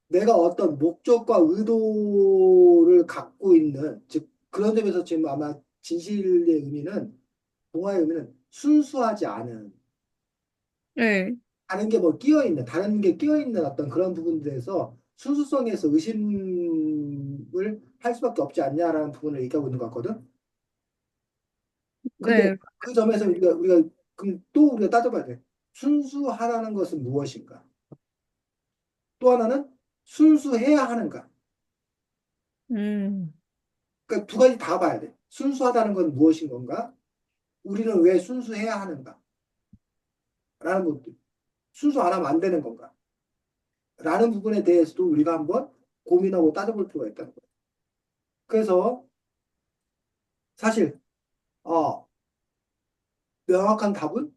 내가 어떤 목적과 의도를 갖고 있는, 즉, 그런 점에서 지금 아마 진실의 의미는, 동화의 의미는 순수하지 않은, 네. 다른 게 뭐 끼어 있는, 다른 게 끼어 있는 어떤 그런 부분들에서 순수성에서 의심을 할 수밖에 없지 않냐라는 부분을 얘기하고 있는 것 같거든. 근데 네. 그 점에서 우리가 그럼 또 우리가 따져봐야 돼. 순수하다는 것은 무엇인가? 또 하나는 순수해야 하는가? 음, 그러니까 두 가지 다 봐야 돼. 순수하다는 건 무엇인 건가? 우리는 왜 순수해야 하는가? 라는 것도 순수 안 하면 안 되는 건가? 라는 부분에 대해서도 우리가 한번 고민하고 따져볼 필요가 있다는 거예요. 그래서 사실 명확한 답은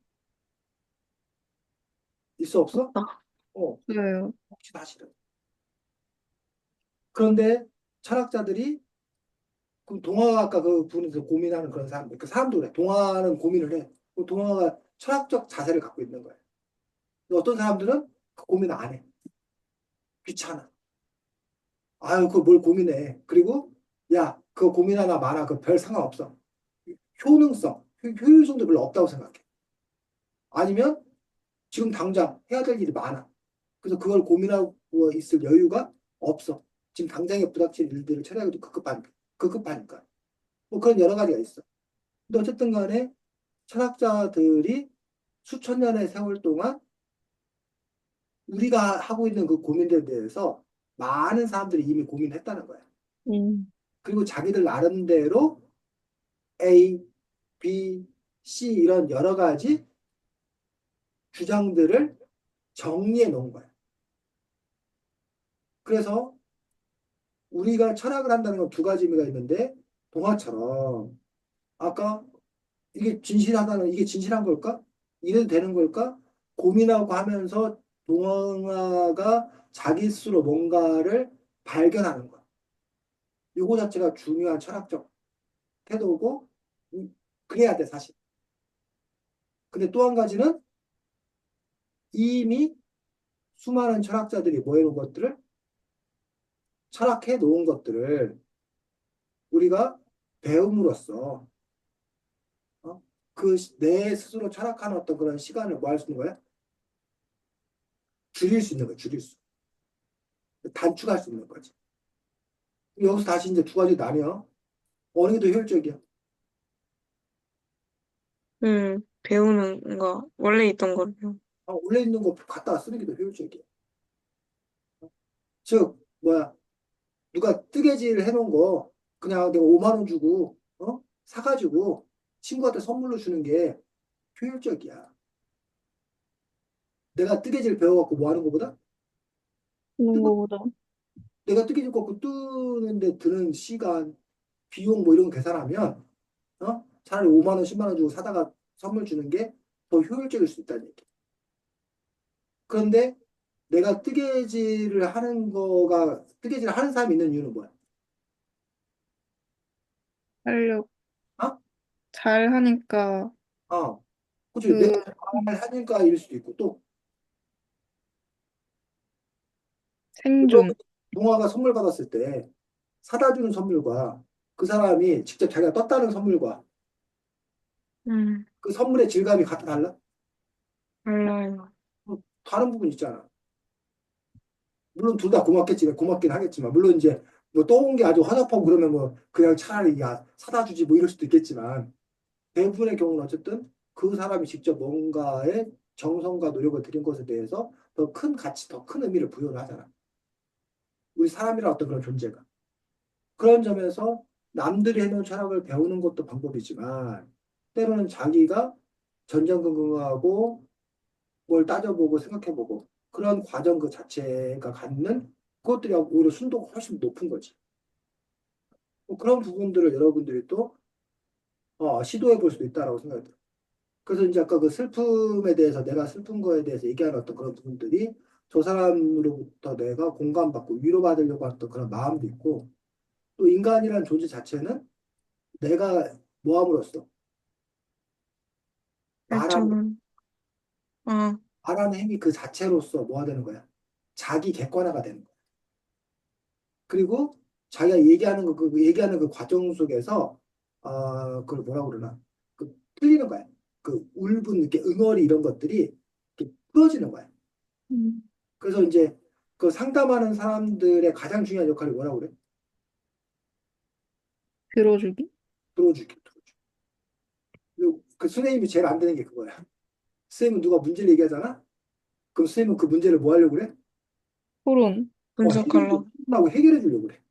있어 없어? 없다. 어, 네. 혹시 사실은. 그런데 철학자들이 그럼 동화가 아까 그 부분에서 고민하는 그런 사람들, 그 사람도 그래. 동화는 고민을 해. 그 동화가 철학적 자세를 갖고 있는 거야. 근데 어떤 사람들은 그 고민 안 해. 귀찮아. 아유, 그거 뭘 고민해. 그리고 야, 그거 고민하나 마나 그 별 상관없어. 효능성, 효율성도 별로 없다고 생각해. 아니면 지금 당장 해야 될 일이 많아. 그래서 그걸 고민하고 있을 여유가 없어. 지금 당장에 부닥칠 일들을 처리하기도 급급하니까. 뭐 그런 여러 가지가 있어. 근데 어쨌든 간에 철학자들이 수천 년의 세월 동안 우리가 하고 있는 그 고민들에 대해서 많은 사람들이 이미 고민했다는 거야. 음, 그리고 자기들 나름대로 A, B, C 이런 여러 가지 주장들을 정리해 놓은 거야. 그래서 우리가 철학을 한다는 건 두 가지 의미가 있는데 동화처럼 아까 이게 진실한 걸까? 이래도 되는 걸까? 고민하고 하면서 동화가 자기 스스로 뭔가를 발견하는 거야. 요거 자체가 중요한 철학적 태도고, 그래야 돼, 사실. 근데 또 한 가지는 이미 수많은 철학자들이 뭐 해놓은 것들을, 철학해 놓은 것들을 우리가 배움으로써, 내 스스로 철학하는 어떤 그런 시간을 뭐 할 수 있는 거야? 줄일 수 있는 거야, 줄일 수. 단축할 수 있는 거지. 여기서 다시 이제 두 가지 나뉘어. 어느 게 더 효율적이야? 배우는 거, 원래 있던 거로요. 원래 있는 거 갖다가 쓰는 게 더 효율적이야. 즉, 뭐야, 누가 뜨개질 해놓은 거 그냥 내가 5만 원 주고, 사가지고 친구한테 선물로 주는 게 효율적이야. 내가 뜨개질 배워갖고 뭐 하는 거보다 있는 뜨- 거보다. 내가 뜨개질 갖고 뜨는데 드는 시간, 비용 뭐 이런 거 계산하면, 차라리 5만 원, 10만 원 주고 사다가 선물 주는 게 더 효율적일 수 있다는 얘기. 그런데 내가 뜨개질을 하는 사람이 있는 이유는 뭐야? 하려고 어? 잘 하니까, 그치. 내가 그, 잘 하니까 일 수도 있고, 또, 생존. 동화가 선물 받았을 때, 사다 주는 선물과 그 사람이 직접 자기가 떴다는 선물과 음, 그 선물의 질감이 같아 달라? 달라요. 다른 부분 있잖아. 물론 둘 다 고맙긴 하겠지만, 물론 이제 뭐 떠온 게 아주 화답하고 그러면 뭐 그냥 차라리 야, 사다 주지 뭐 이럴 수도 있겠지만, 대부분의 경우는 어쨌든 그 사람이 직접 뭔가의 정성과 노력을 들인 것에 대해서 더 큰 가치, 더 큰 의미를 부여를 하잖아. 우리 사람이란 어떤 그런 존재가. 그런 점에서 남들이 해놓은 철학을 배우는 것도 방법이지만, 때로는 자기가 전전긍긍하고 뭘 따져보고 생각해보고 그런 과정 그 자체가 갖는 그것들이 오히려 순도가 훨씬 높은 거지. 뭐 그런 부분들을 여러분들이 또 시도해 볼 수도 있다라고 생각이 들어요. 그래서 이제 아까 그 슬픔에 대해서 내가 슬픈 거에 대해서 얘기하는 어떤 그런 부분들이 저 사람으로부터 내가 공감받고 위로받으려고 했던 그런 마음도 있고 또 인간이라는 존재 자체는 내가 뭐함으로써 말함, 결정은, 어, 말하는 행위 그 자체로서 뭐가 되는 거야? 자기 객관화가 되는 거야. 그리고 자기가 얘기하는 그 얘기하는 그 과정 속에서 그걸 뭐라고 그러나 그 풀리는 거야. 그 울분 이렇게 응어리 이런 것들이 이렇게 풀어지는 거야. 음, 그래서 이제 그 상담하는 사람들의 가장 중요한 역할이 뭐라고 그래? 들어주기? 들어주기, 들어주기. 그리고 그 선생님이 제일 안 되는 게 그거야. 선생님은 누가 문제를 얘기하잖아? 그럼 선생님은 그 문제를 뭐 하려고 그래? 토론. 분석하려. 해결해 주려고 그래.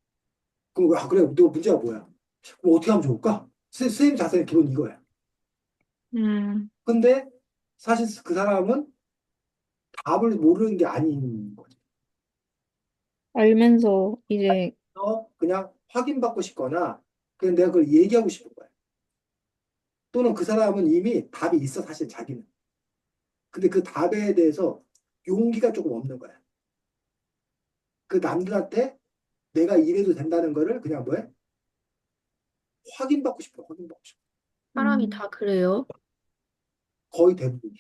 그럼 그래, 너 문제가 뭐야? 그럼 어떻게 하면 좋을까? 선생님 자세는 기본 이거야. 음, 근데 사실 그 사람은 답을 모르는 게 아닌 거지. 알면서 이제 그냥 확인받고 싶거나 그냥 내가 그걸 얘기하고 싶은 거야. 또는 그 사람은 이미 답이 있어, 사실 자기는. 근데 그 답에 대해서 용기가 조금 없는 거야. 그 남들한테 내가 이래도 된다는 거를 그냥 뭐해? 확인받고 싶어, 확인받고 싶어. 사람이 음, 다 그래요. 거의 대부분이.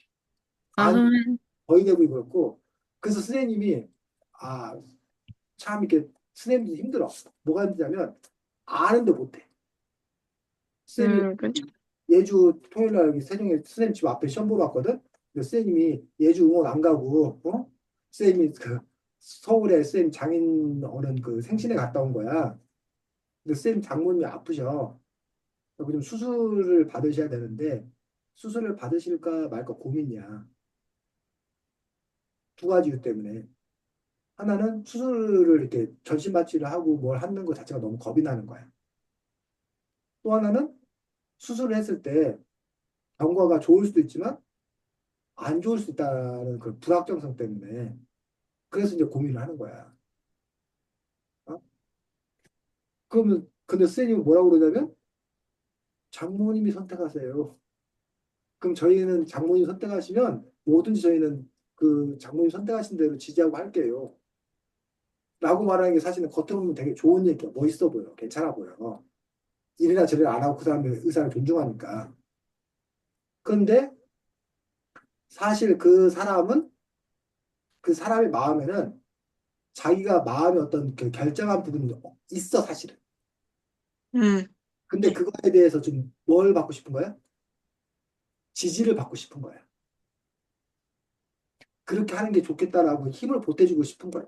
아, 안, 그러면 거의 대부분이 그렇고. 그래서 선생님이, 참 이렇게 선생님도 힘들어. 뭐가 힘들냐면, 아는데 못해. 선생님이 그렇죠. 예주 토요일 날 여기 세종에 선생님 집 앞에 시험 보러 왔거든? 근데 선생님이 예주 응원 안 가고, 선생님이 그 서울에 선생님 장인 어른 그 생신에 갔다 온 거야. 근데 선생님 장모님이 아프셔. 그좀 수술을 받으셔야 되는데, 수술을 받으실까 말까 고민이야. 두 가지 이유 때문에. 하나는 수술을 이렇게 전신마취를 하고 뭘 하는 것 자체가 너무 겁이 나는 거야. 또 하나는 수술을 했을 때 경과가 좋을 수도 있지만 안 좋을 수 있다는 그 불확정성 때문에 그래서 이제 고민을 하는 거야. 어? 그러면 근데 선생님은 뭐라고 그러냐면 장모님이 선택하세요. 그럼 저희는 장모님 선택하시면 뭐든지 저희는 그 장모님 선택하신 대로 지지하고 할게요. 라고 말하는 게 사실은 겉으로 보면 되게 좋은 얘기야. 멋있어 보여. 괜찮아 보여. 이래라 저래라 안 하고 그 사람의 의사를 존중하니까. 그런데 사실 그 사람의 마음에는 자기가 마음의 어떤 그 결정한 부분이 있어, 사실은. 음, 근데 그거에 대해서 좀 뭘 받고 싶은 거야? 지지를 받고 싶은 거야. 그렇게 하는 게 좋겠다라고 힘을 보태주고 싶은 거야.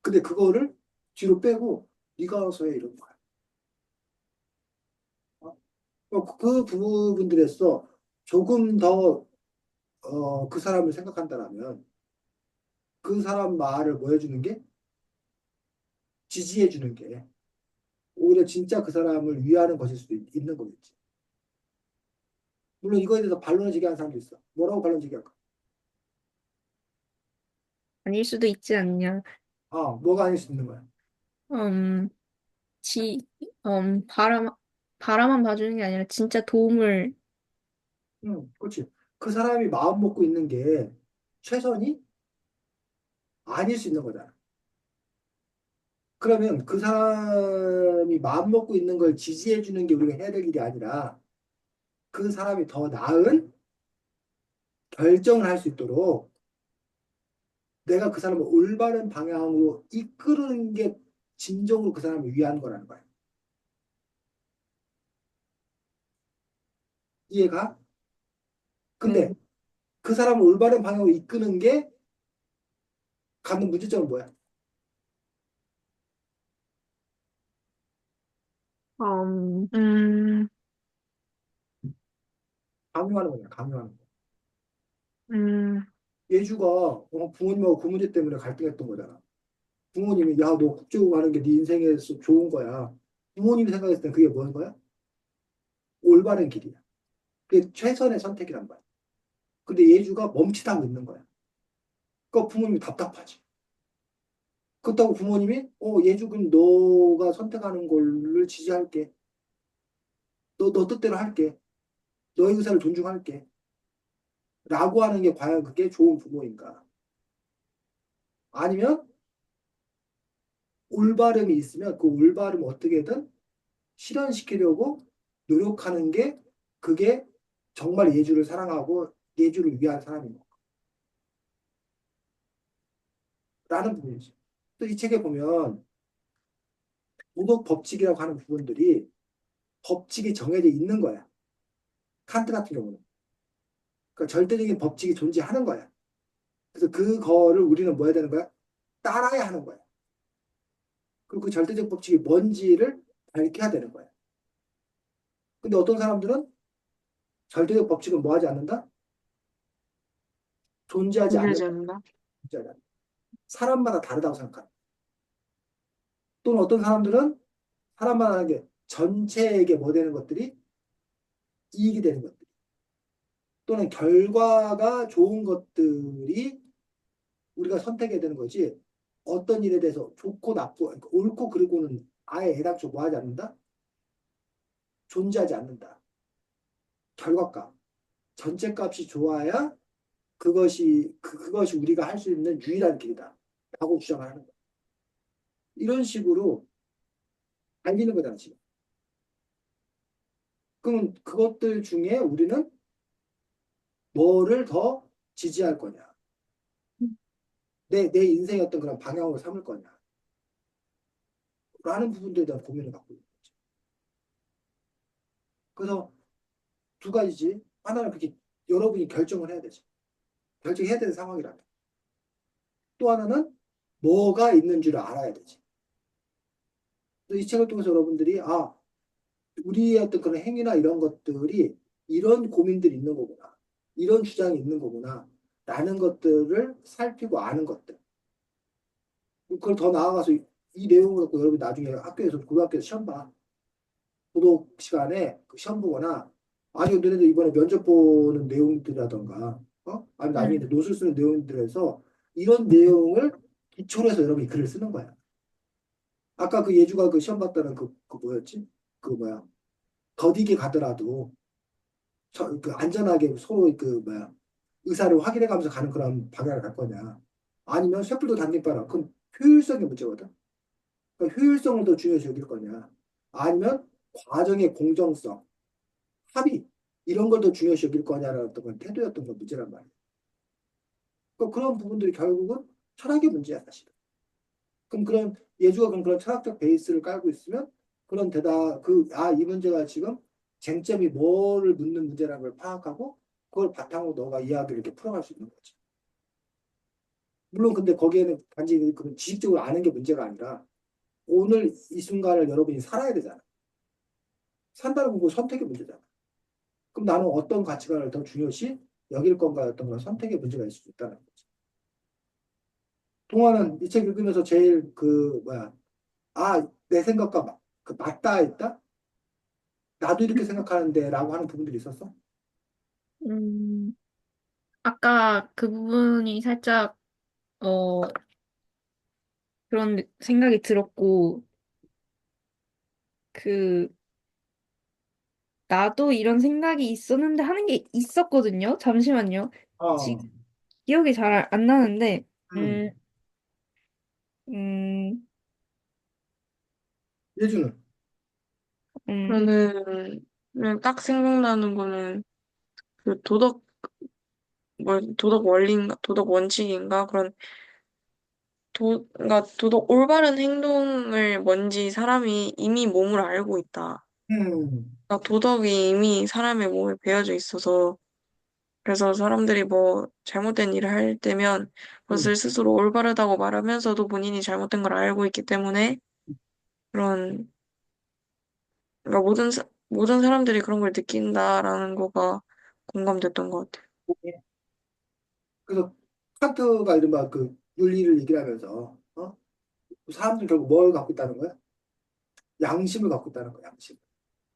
근데 그거를 뒤로 빼고 네가 알아서 해 이런 거야. 그 부분들에서 조금 더 그 사람을 생각한다라면 그 사람 말을 뭐 해주는 게 지지해주는 게 오히려 진짜 그 사람을 위하는 것일 수도 있는 거겠지. 물론 이거에 대해서 반론을 제기하는 사람도 있어. 뭐라고 반론 제기할까? 아닐 수도 있지 않냐. 뭐가 아닐 수 있는 거야. 음, 지, 바라만 봐주는 게 아니라 진짜 도움을, 응, 그렇지. 그 사람이 마음 먹고 있는 게 최선이 아닐 수 있는 거잖아. 그러면 그 사람이 마음 먹고 있는 걸 지지해 주는 게 우리가 해야 될 일이 아니라 그 사람이 더 나은 결정을 할 수 있도록 내가 그 사람을 올바른 방향으로 이끄는 게 진정으로 그 사람을 위한 거라는 거야. 이해가? 근데 네. 그 사람을 올바른 방향으로 이끄는 게 갖는 문제점은 뭐야? 음, 음, 강요하는 거냐, 강요하는 거. 음, 예주가 부모님하고 그 문제 때문에 갈등했던 거잖아. 부모님이 야, 너 국제고 가는 게 네 인생에서 좋은 거야. 부모님이 생각했을 땐 그게 뭔 거야? 올바른 길이야. 그게 최선의 선택이란 말이야. 근데 예주가 멈칫하고 있는 거야. 그러니까 부모님이 답답하지. 그렇다고 부모님이 예주 그럼 너가 선택하는 걸를 지지할게. 너 뜻대로 할게. 너의 의사를 존중할게. 라고 하는 게 과연 그게 좋은 부모인가? 아니면 올바름이 있으면 그 올바름 어떻게든 실현시키려고 노력하는 게 그게 정말 예주를 사랑하고 예주를 위한 사람인 거라는 부분이지. 또 이 책에 보면 도덕 법칙이라고 하는 부분들이 법칙이 정해져 있는 거야. 칸트 같은 경우는. 그러니까 절대적인 법칙이 존재하는 거야. 그래서 그거를 우리는 뭐 해야 되는 거야? 따라야 하는 거야. 그리고 그 절대적 법칙이 뭔지를 밝혀야 되는 거야. 근데 어떤 사람들은 절대적 법칙은 뭐 하지 않는다? 존재하지 않는다. 존재하지 않나? 존재하지 않는다. 사람마다 다르다고 생각한다. 또는 어떤 사람들은 사람마다 하는 게 전체에게 뭐 되는 것들이 이익이 되는 것들. 또는 결과가 좋은 것들이 우리가 선택해야 되는 거지. 어떤 일에 대해서 좋고 나쁘고 그러니까 옳고 그르고는 아예 애당초 뭐 하지 않는다? 존재하지 않는다. 결과값. 전체 값이 좋아야 그것이 우리가 할 수 있는 유일한 길이다. 라고 주장을 하는 거야. 이런 식으로 알리는 거잖아, 지금. 그럼 그것들 중에 우리는 뭐를 더 지지할 거냐? 내 인생의 어떤 그런 방향으로 삼을 거냐? 라는 부분들에 대한 고민을 갖고 있는 거죠. 그래서 두 가지지. 하나는 그렇게 여러분이 결정을 해야 되지. 결정해야 되는 상황이라면. 또 하나는 뭐가 있는 줄 알아야 되지. 이 책을 통해서 여러분들이 우리의 어떤 그런 행위나 이런 것들이 이런 고민들이 있는 거구나. 이런 주장이 있는 거구나. 라는 것들을 살피고 아는 것들. 그걸 더 나아가서 이 내용을 갖고 여러분이 나중에 학교에서 고등학교에서 시험 봐. 도덕 시간에 그 시험 보거나 아니 너네들 이번에 면접 보는 내용들이라던가 아니 나중에 음, 노술 쓰는 내용들에서 이런 내용을 기초로 해서 여러분이 글을 쓰는 거야. 아까 그 예주가 그 시험 봤다는 그 뭐였지? 그 뭐야? 더디게 가더라도 그 안전하게 서로 그 뭐야 의사를 확인해 가면서 가는 그런 방향을 갈 거냐? 아니면 쇠불도 단뒷바람. 그건 효율성의 문제거든. 그러니까 효율성을 더 중요시 여길 거냐? 아니면 과정의 공정성, 합의 이런 걸 더 중요시 여길 거냐라는 어떤 태도였던 건 문제란 말이야. 그러니까 그런 부분들이 결국은 철학의 문제야 사실은. 그럼 그런 예주가 그런 철학적 베이스를 깔고 있으면 그런 이 문제가 지금 쟁점이 뭐를 묻는 문제라는 걸 파악하고 그걸 바탕으로 너가 이야기를 이렇게 풀어갈 수 있는 거지. 물론 근데 거기에는 단지 그 지식적으로 아는 게 문제가 아니라 오늘 이 순간을 여러분이 살아야 되잖아. 산다는 건 그 선택의 문제잖아. 그럼 나는 어떤 가치관을 더 중요시 여길 건가 어떤 그런 선택의 문제가 있을 수 있다는 거지. 동화는 이 책 읽으면서 제일 내 생각과 맞다 했다? 나도 이렇게 생각하는데 라고 하는 부분들이 있었어? 음, 아까 그 부분이 살짝, 어, 그런 생각이 들었고, 그, 나도 이런 생각이 있었는데 하는 게 있었거든요. 잠시만요. 어, 지금 기억이 잘 안 나는데, 음, 음, 음, 예주는, 음, 저는 그냥 딱 생각나는 거는 그 도덕 원리인가? 도덕 원칙인가? 그러니까 올바른 행동을 뭔지 사람이 이미 몸으로 알고 있다. 음, 그러니까 도덕이 이미 사람의 몸에 배어져 있어서 그래서 사람들이 뭐 잘못된 일을 할 때면 그것을 음, 스스로 올바르다고 말하면서도 본인이 잘못된 걸 알고 있기 때문에 그런 그러니까 모든 사람들이 그런 걸 느낀다라는 거가 공감됐던 것 같아요. 예. 그래서 칸트가 이른바 그 윤리를 얘기를 하면서 사람들이 결국 뭘 갖고 있다는 거야? 양심을 갖고 있다는 거야, 양심.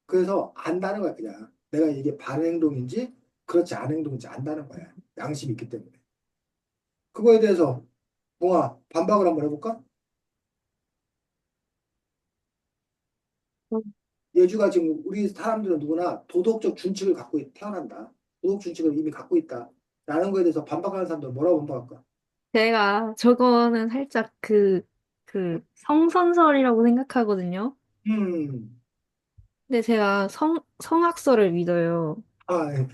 그래서 안다는 거야, 그냥. 내가 이게 반행동인지 그렇지 않은 행동인지 안다는 거야. 양심이 있기 때문에. 그거에 대해서 봉아 반박을 한번 해볼까? 예주가 지금 우리 사람들은 누구나 도덕적 준칙을 갖고 태어난다. 도덕 준칙을 이미 갖고 있다. 라는 거에 대해서 반박하는 사람들은 뭐라고 반박할까? 제가 저거는 살짝 그 성선설이라고 생각하거든요. 음, 근데 제가 성악설을 믿어요.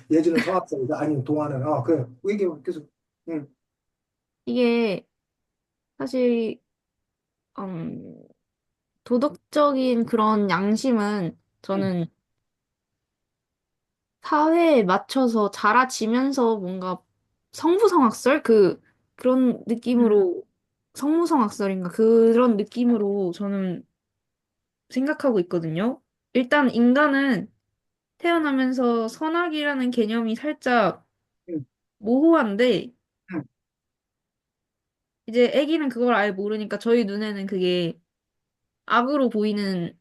예주는 성악설이다. 아니면 동화는, 그래. 얘기해, 계속. 음, 이게 사실, 음, 도덕적인 그런 양심은 음, 저는 사회에 맞춰서 자라지면서 뭔가 성부성악설? 그런 느낌으로, 성무성악설인가? 그런 느낌으로 저는 생각하고 있거든요. 일단 인간은 태어나면서 선악이라는 개념이 살짝 음, 모호한데, 음. 이제 아기는 그걸 아예 모르니까 저희 눈에는 그게 악으로 보이는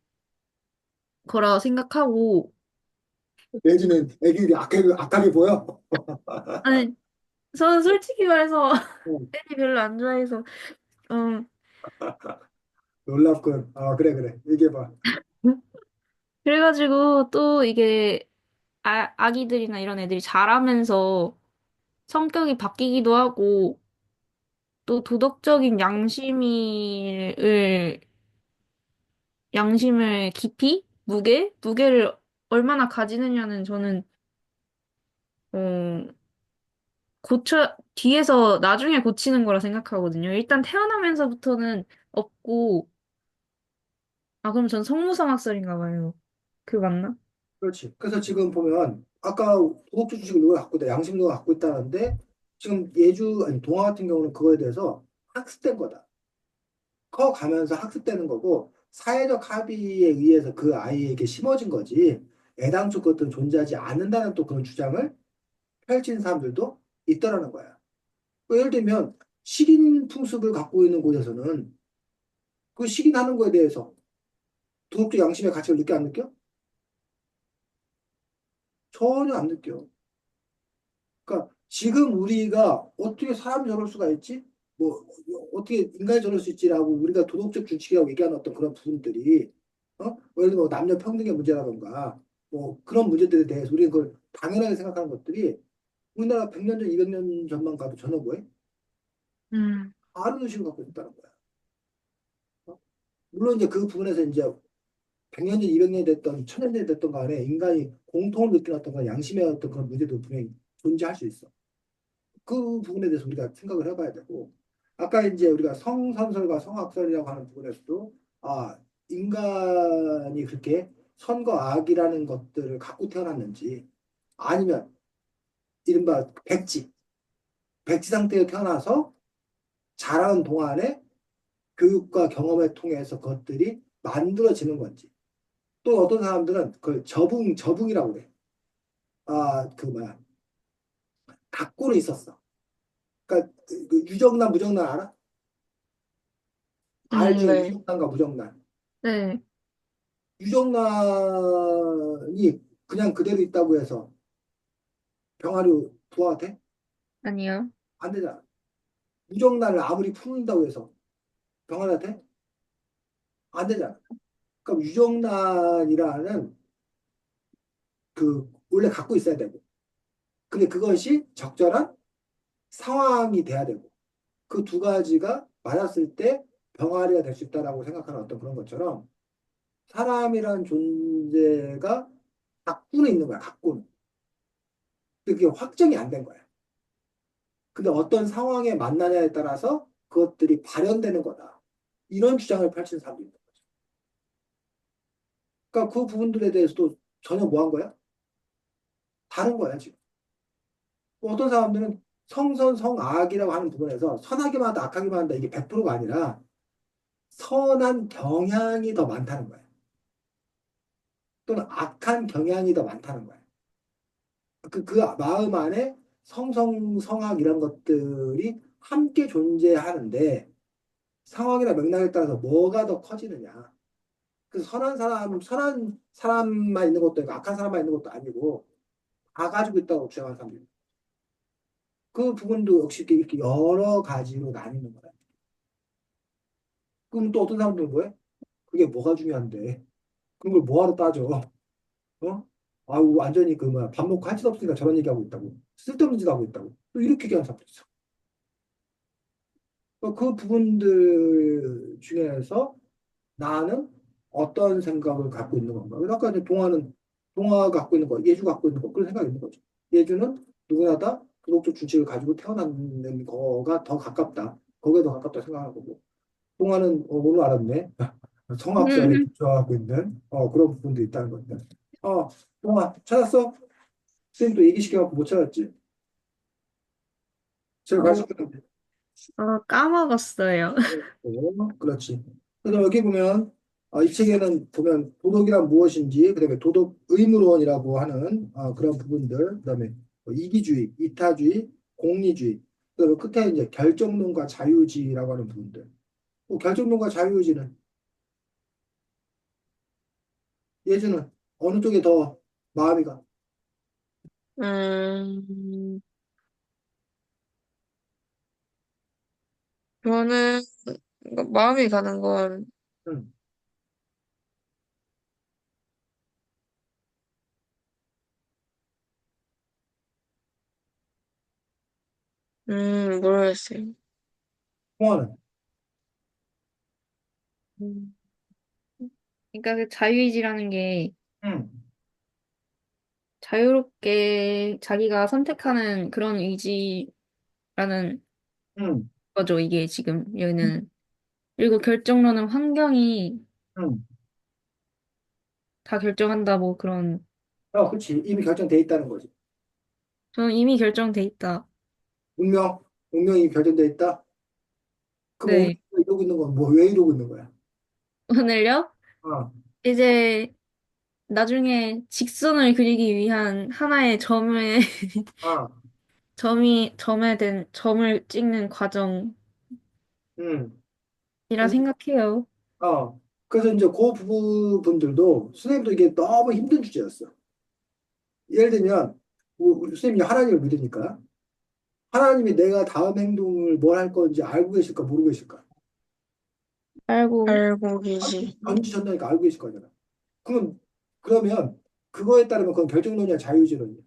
거라 생각하고, 예주는 애기들이 악하게 보여? 아니, 저는 솔직히 말해서 음, 애기 별로 안 좋아해서, 음, 놀랍군. 그래, 그래. 얘기해봐. 그래가지고 또 이게 아기들이나 이런 애들이 자라면서 성격이 바뀌기도 하고, 또 도덕적인 양심을 깊이? 무게를 얼마나 가지느냐는 저는, 어, 뒤에서 나중에 고치는 거라 생각하거든요. 일단 태어나면서부터는 없고, 그럼 전 성무성악설인가 봐요. 그 맞나? 그렇지. 그래서 지금 보면 아까 도덕적 주식을 누가 갖고 있다, 양심 누가 갖고 있다는데 지금 예주 아니 동화 같은 경우는 그거에 대해서 학습된 거다. 커 가면서 학습되는 거고 사회적 합의에 의해서 그 아이에게 심어진 거지. 애당초 그것들은 존재하지 않는다는 또 그런 주장을 펼친 사람들도 있더라는 거야. 예를 들면 식인 풍습을 갖고 있는 곳에서는 그 식인하는 거에 대해서 도덕적 양심의 가치를 느껴 안 느껴? 전혀 안 느껴. 그러니까 지금 우리가 어떻게 사람이 저럴 수가 있지? 뭐 어떻게 인간이 저럴 수 있지라고 우리가 도덕적 규칙이라고 얘기하는 어떤 그런 부분들이 예를 들면 뭐 남녀 평등의 문제라던가 뭐 그런 문제들에 대해서 우리가 그걸 당연하게 생각하는 것들이 우리나라 100년 전, 200년 전만 가도 전혀 뭐해? 음. 다른 의식을 갖고 있다는 거야. 어? 물론 이제 그 부분에서 이제 100년 전, 200년 됐던 1000년 됐던 간에 인간이 공통을 느끼는 어떤 그런 양심의 어떤 그런 문제도 분명히 존재할 수 있어. 그 부분에 대해서 우리가 생각을 해봐야 되고, 아까 이제 우리가 성선설과 성악설이라고 하는 부분에서도, 인간이 그렇게 선과 악이라는 것들을 갖고 태어났는지, 아니면 이른바 백지 상태에 태어나서 자라는 동안에 교육과 경험을 통해서 그것들이 만들어지는 건지, 또 어떤 사람들은 그걸 저붕이라고 그래. 그 뭐야, 갖고는 있었어. 그러니까 그 유정란, 무정란 알아? 알죠? 네. 유정란과 무정란. 네, 유정란이 그냥 그대로 있다고 해서 병아리 부화가 돼? 아니요. 안 되잖아. 무정란을 아무리 품는다고 해서 병아리가 돼? 안 되잖아. 그럼 유정란이라는 그 원래 갖고 있어야 되고, 근데 그것이 적절한 상황이 돼야 되고, 그 두 가지가 맞았을 때 병아리가 될 수 있다라고 생각하는 어떤 그런 것처럼 사람이란 존재가 갖고는 있는 거야, 갖고는. 근데 그게 확정이 안 된 거야. 근데 어떤 상황에 만나냐에 따라서 그것들이 발현되는 거다. 이런 주장을 펼치는 사람도 있는 거죠. 그러니까 그 부분들에 대해서도 전혀 뭐 한 거야? 다른 거야, 지금. 어떤 사람들은 성선, 성악이라고 하는 부분에서 선하기만 한다, 악하기만 한다, 이게 100%가 아니라 선한 경향이 더 많다는 거야. 또는 악한 경향이 더 많다는 거야. 그 마음 안에 성성, 성악 이런 것들이 함께 존재하는데 상황이나 맥락에 따라서 뭐가 더 커지느냐. 그 선한 사람만 있는 것도 아니고 악한 사람만 있는 것도 아니고 다 가지고 있다고 주장하는 사람들. 그 부분도 역시 이렇게 여러 가지로 나뉘는 거야. 그럼 또 어떤 사람들은 뭐해? 그게 뭐가 중요한데? 그런 걸 뭐하러 따져? 어? 아우, 완전히 그 뭐야, 밥 먹고 할 짓 없으니까 저런 얘기하고 있다고. 쓸데없는 짓 하고 있다고. 또 이렇게 얘기하는 사람도 있어. 그 부분들 중에서 나는 어떤 생각을 갖고 있는 건가? 그래서 아까 이제 동화가 갖고 있는 거, 예주가 갖고 있는 거, 그런 생각이 있는 거죠. 예주는 누구나 다 도덕적 준칙을 가지고 태어나는 거가 더 가깝다. 거기에 더 가깝다 생각하는 거고. 동화는 오늘 알았네. 성악설에 기초하고 있는 그런 부분도 있다는 건데. 어, 동화 찾았어? 쌤 또 얘기시켜갖고 못 찾았지. 제가 어, 가르쳤는데. 까먹었어요. 그렇지. 그래서 여기 보면 이 책에는 보면 도덕이란 무엇인지, 그다음에 도덕 의무론이라고 하는 그런 부분들, 그다음에 뭐 이기주의, 이타주의, 공리주의, 그다음에 끝에 이제 결정론과 자유주의라고 하는 부분들. 결정론과 자유주의는 예주는 어느 쪽에 더 마음이 가? 음, 저는 마음이 가는 건, 응, 모르겠어요. 통화는 음. 그러니까 그 자유의지라는 게 응, 자유롭게 자기가 선택하는 그런 의지라는 응, 거죠, 이게 지금 여기는. 그리고 결정론은 환경이 응. 다 결정한다, 뭐 그런. 그렇지. 이미 결정돼 있다는 거지. 저는 이미 결정돼 있다. 운명, 운명이 결정돼 있다. 그럼 오늘 네. 이러고 있는 건 뭐 왜 이러고 있는 거야? 오늘요? 어, 이제 나중에 직선을 그리기 위한 하나의 점에, 어, 점에 된 점을 찍는 과정이라 응. 생각해요. 그래서 이제 그 부분들도 선생님도 이게 너무 힘든 주제였어. 예를 들면, 우리 선생님이 하나님을 믿으니까, 하나님이 내가 다음 행동을 뭘 할 건지 알고 계실까, 모르고 계실까? 알고, 알고 계시, 전지전능하니까 알고 계실 거잖아. 그러면, 그거에 따르면 그건 결정론이야, 자유주의론이야.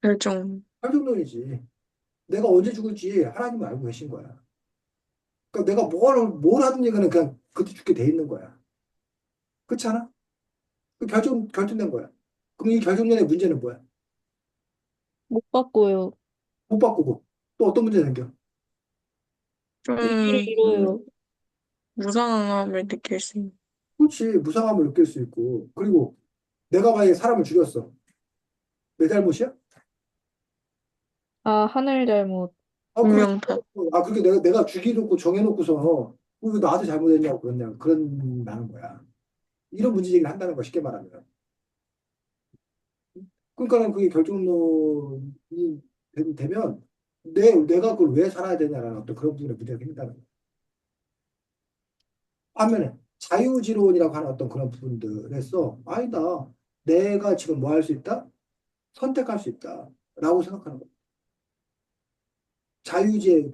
결정, 결정론이지. 내가 언제 죽을지 하나님은 알고 계신 거야. 그러니까 내가 뭘 하든 지간에 그냥 그때 죽게 돼 있는 거야. 그렇지 않아? 결정된 거야. 그럼 이 결정론의 문제는 뭐야? 못 바꿔요. 못 바꾸고. 또 어떤 문제 생겨? 좀, 의지를 잃어요. 무상함을 느낄 수 있는. 그렇지. 무상함을 느낄 수 있고. 그리고 내가 만약에 사람을 죽였어. 내 잘못이야? 아, 하늘 잘못. 그렇지. 운명 탓. 그렇게 내가 죽이놓고 정해놓고서 왜 나한테 잘못했냐고 그런다는 거야. 이런 문제 제기를 한다는 거야. 쉽게 말하면. 그러니까는 그게 결정론이 되면 내가 그걸 왜 살아야 되냐라는 어떤 그런 부분에 문제가 생긴다는 거야. 반면에 자유지론이라고 하는 어떤 그런 부분들에서 아니다. 내가 지금 뭐 할 수 있다? 선택할 수 있다. 라고 생각하는 거야. 자유의지에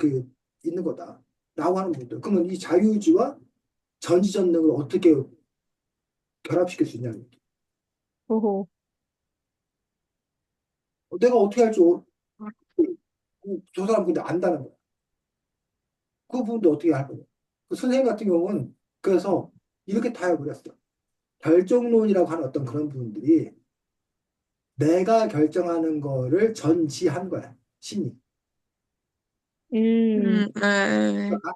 있는 거다. 라고 하는 부분들. 그러면 이 자유의지와 전지전능을 어떻게 결합시킬 수 있냐는 거지. 오호. 내가 어떻게 할지 저 사람 근데 안다는 거야. 그 부분도 어떻게 할 거야. 그 선생님 같은 경우는 그래서 이렇게 타협을 했어. 결정론이라고 하는 어떤 그런 부분들이 내가 결정하는 거를 전지한 거야. 신이. 음, 네. 그러니까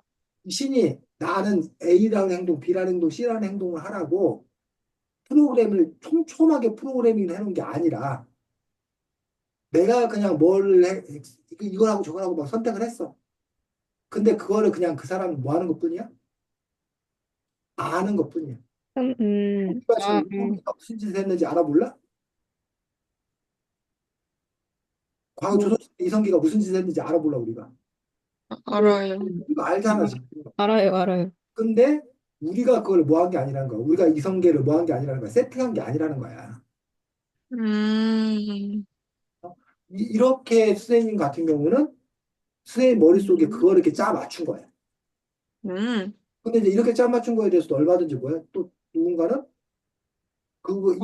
신이 나는 A라는 행동, B라는 행동, C라는 행동을 하라고 프로그램을 촘촘하게 프로그래밍을 해놓은 게 아니라 내가 그냥 뭘 해, 이걸 하고 저걸 하고 막 선택을 했어. 근데 그거를 그냥 그 사람이 뭐 하는 것뿐이야? 아는 것뿐이야. 우리가 지금 이성기가 무슨 짓을 했는지 알아 몰라? 과거 뭐, 조선시대 이성기가 무슨 짓을 했는지 알아 몰라 우리가. 알아요. 우리가 알잖아 지금. 알아요, 알아요. 근데 우리가 그걸 뭐 한 게 아니라는 거야. 우리가 이성계를 뭐 한 게 아니라는 거야. 세팅한 게 아니라는 거야. 음, 이렇게 선생님 같은 경우는 선생님 머릿속에 그거를 이렇게 짜 맞춘 거예요. 음, 근데 이제 이렇게 짜 맞춘 거에 대해서도 얼마든지 뭐야? 또 누군가는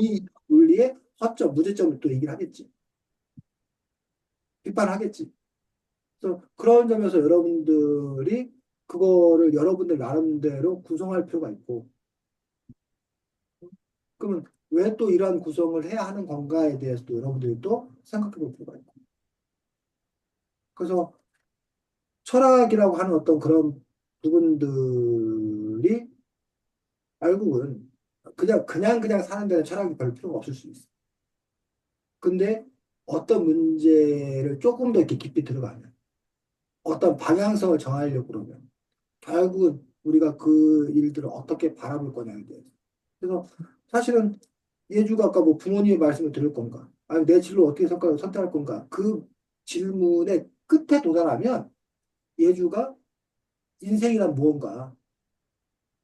이 논리의 허점, 무제점을 또 얘기를 하겠지. 비판하겠지. 그래서 그런 점에서 여러분들이 그거를 여러분들 나름대로 구성할 필요가 있고, 그러면 왜 또 이러한 구성을 해야 하는 건가에 대해서도 여러분들이 또 생각해 볼 필요가 있고. 그래서 철학이라고 하는 어떤 그런 부분들이 결국은 그냥 사는 데는 철학이 별 필요가 없을 수 있어. 근데 어떤 문제를 조금 더 이렇게 깊이 들어가면, 어떤 방향성을 정하려고 그러면, 결국은 우리가 그 일들을 어떻게 바라볼 거냐에 대해서. 그래서 사실은 예주가 아까 뭐 부모님의 말씀을 들을 건가? 아니 내 진로 어떻게 선택할 건가? 그 질문의 끝에 도달하면 예주가 인생이란 무언가,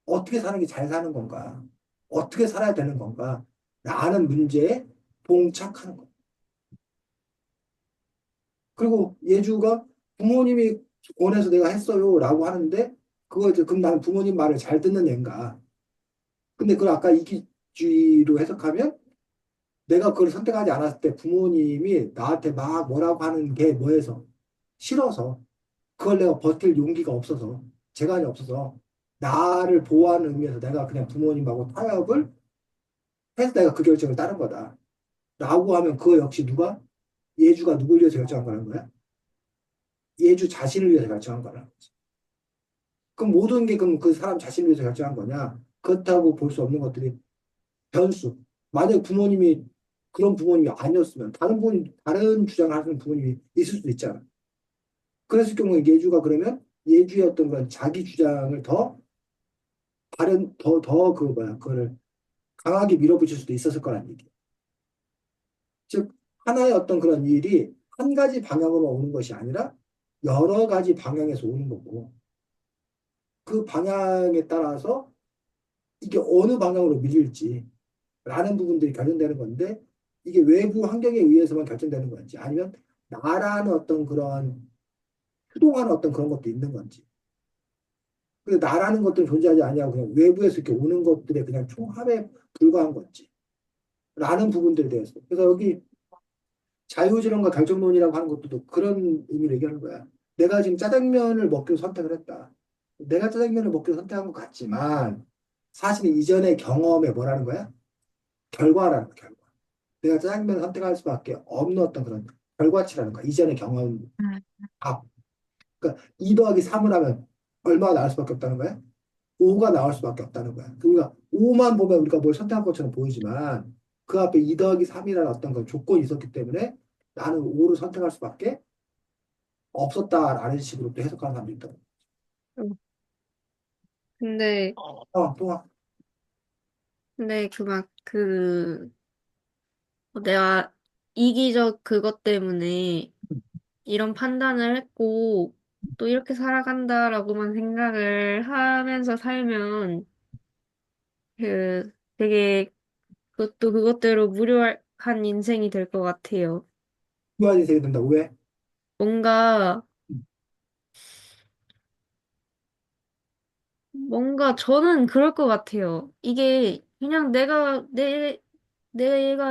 어떻게 사는 게 잘 사는 건가, 어떻게 살아야 되는 건가, 라는 문제에 봉착하는 거. 그리고 예주가 부모님이 원해서 내가 했어요라고 하는데 그거 이제 그럼 나는 부모님 말을 잘 듣는 애인가? 근데 그걸 아까 이기주의로 해석하면 내가 그걸 선택하지 않았을 때 부모님이 나한테 막 뭐라고 하는 게 뭐해서 싫어서 그걸 내가 버틸 용기가 없어서 재간이 없어서 나를 보호하는 의미에서 내가 그냥 부모님하고 타협을 해서 내가 그 결정을 따른 거다. 라고 하면 그거 역시 예주가 누굴 위해서 결정한 거라는 거야? 예주 자신을 위해서 결정한 거라는 거지. 그럼 모든 게 그럼 그 사람 자신을 위해서 결정한 거냐? 그렇다고 볼 수 없는 것들이 변수. 만약에 부모님이 그런 부모님이 아니었으면 다른 주장을 하는 부모님이 있을 수도 있잖아. 그랬을 경우에 예주가 그러면 예주의 어떤 그런 자기 주장을 그거를 강하게 밀어붙일 수도 있었을 거란 얘기. 즉, 하나의 어떤 그런 일이 한 가지 방향으로 오는 것이 아니라 여러 가지 방향에서 오는 거고, 그 방향에 따라서 이게 어느 방향으로 밀릴지, 라는 부분들이 결정되는 건데, 이게 외부 환경에 의해서만 결정되는 건지, 아니면 나라는 어떤 그런, 추동하는 어떤 그런 것도 있는 건지. 근데 나라는 것들은 존재하지 아니하고 그냥 외부에서 이렇게 오는 것들의 그냥 총합에 불과한 건지. 라는 부분들에 대해서. 그래서 여기 자유지론과 결정론이라고 하는 것도 또 그런 의미를 얘기하는 거야. 내가 지금 짜장면을 먹기로 선택을 했다. 내가 짜장면을 먹기로 선택한 것 같지만 사실은 이전의 경험에 뭐라는 거야? 결과라는 거야, 결과. 내가 짜장면을 선택할 수밖에 없는 어떤 그런 결과치라는 거야. 이전의 경험 합. 그러니까 2 더하기 3을 하면 얼마가 나올 수밖에 없다는 거야? 5가 나올 수밖에 없다는 거야. 우리가 5만 보면 우리가 뭘 선택한 것처럼 보이지만 그 앞에 2 더하기 3이라는 어떤 그 조건이 있었기 때문에 나는 5를 선택할 수밖에 없었다라는 식으로 또 해석하는 사람도 있다고. 근데, 동아. 근데 내가 이기적 그것 때문에 이런 판단을 했고, 또 이렇게 살아간다라고만 생각을 하면서 살면, 되게 그것도 그것대로 무료한 인생이 될 것 같아요. 후한 인생이 된다고 왜? 뭔가, 뭔가 저는 그럴 것 같아요. 이게 그냥 내가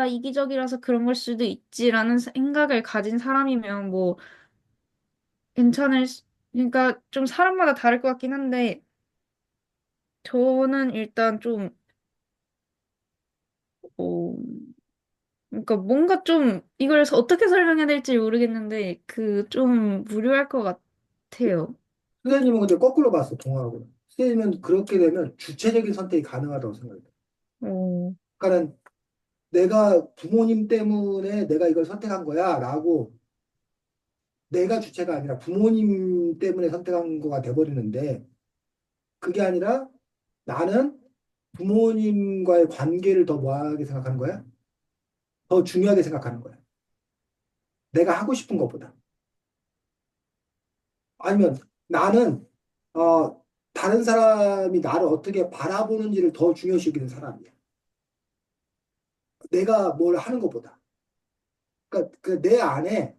이기적이라서 그런 걸 수도 있지라는 생각을 가진 사람이면 뭐 그러니까 좀 사람마다 다를 것 같긴 한데, 저는 일단 좀, 어, 그러니까 뭔가 좀 이걸 어떻게 설명해야 될지 모르겠는데, 좀 무료할 것 같아요. 선생님은 근데 거꾸로 봤어, 동아하고. 선생님은 그렇게 되면 주체적인 선택이 가능하다고 생각해. 어, 그러니까는 내가 부모님 때문에 내가 이걸 선택한 거야 라고 내가 주체가 아니라 부모님 때문에 선택한 거가 돼버리는데 그게 아니라 나는 부모님과의 관계를 더 뭐하게 생각하는 거야? 더 중요하게 생각하는 거야. 내가 하고 싶은 것보다. 아니면 나는 다른 사람이 나를 어떻게 바라보는지를 더 중요시 여기는 사람이야. 내가 뭘 하는 것보다. 그러니까 그 내 안에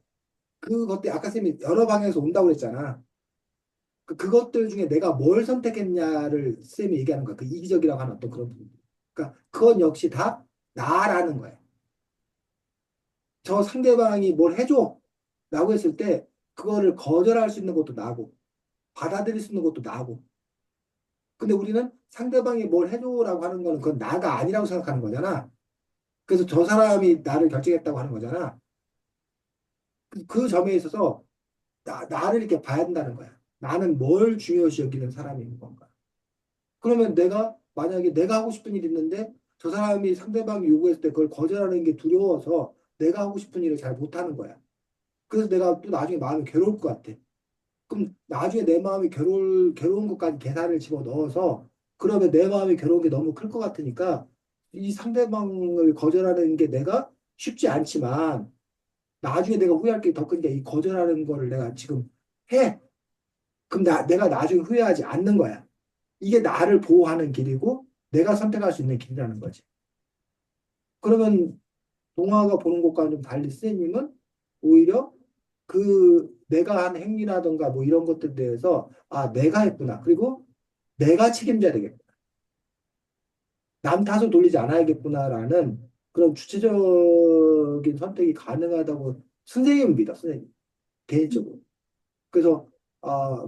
그것들 아까 쌤이 여러 방향에서 온다고 그랬잖아. 그것들 중에 내가 뭘 선택했냐를 쌤이 얘기하는 거야. 그 이기적이라고 하는 어떤 그런 부분. 그러니까 그건 역시 다 나라는 거야. 저 상대방이 뭘 해줘 라고 했을 때 그거를 거절할 수 있는 것도 나고 받아들일 수 있는 것도 나고. 근데 우리는 상대방이 뭘 해줘라고 하는 거는 그건 나가 아니라고 생각하는 거잖아. 그래서 저 사람이 나를 결정했다고 하는 거잖아. 그 점에 있어서 나를 이렇게 봐야 된다는 거야. 나는 뭘 중요시 여기는 사람인 건가. 그러면 내가 만약에 내가 하고 싶은 일이 있는데 저 사람이 상대방이 요구했을 때 그걸 거절하는 게 두려워서 내가 하고 싶은 일을 잘 못하는 거야. 그래서 내가 또 나중에 마음이 괴로울 것 같아. 그럼 나중에 내 마음이 괴로운 것까지 계산을 집어 넣어서 그러면 내 마음이 괴로운 게 너무 클 것 같으니까 이 상대방을 거절하는 게 내가 쉽지 않지만 나중에 내가 후회할 게 더 큰 게 이 거절하는 거를 내가 지금 해. 그럼 내가 나중에 후회하지 않는 거야. 이게 나를 보호하는 길이고 내가 선택할 수 있는 길이라는 거지. 그러면 동화가 보는 것과는 좀 달리 선생님은 오히려 그 내가 한 행위라든가 뭐 이런 것들에 대해서 아, 내가 했구나. 그리고 내가 책임져야 되겠구나. 남 탓을 돌리지 않아야겠구나라는 그런 주체적인 선택이 가능하다고 선생님은 믿어, 선생님. 개인적으로. 그래서,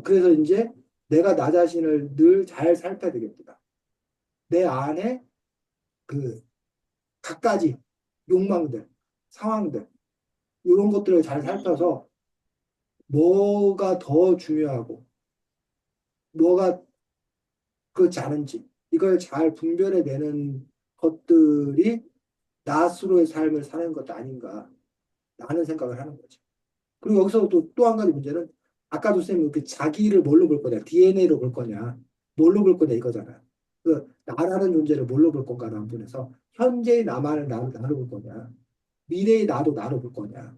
그래서 이제 내가 나 자신을 늘 잘 살펴야 되겠구나. 내 안에 그 갖가지 욕망들, 상황들, 이런 것들을 잘 살펴서 뭐가 더 중요하고 뭐가 그렇지 않은지 이걸 잘 분별해내는 것들이 나스로의 삶을 사는 것 아닌가 라는 생각을 하는 거죠. 그리고 여기서 또 한 가지 문제는 아까도 쌤이 그 자기를 뭘로 볼 거냐, DNA로 볼 거냐, 뭘로 볼 거냐 이거잖아. 그 나라는 존재를 뭘로 볼 건가라는 분에서 현재의 나만을 나로 볼 거냐, 미래의 나도 나로 볼 거냐,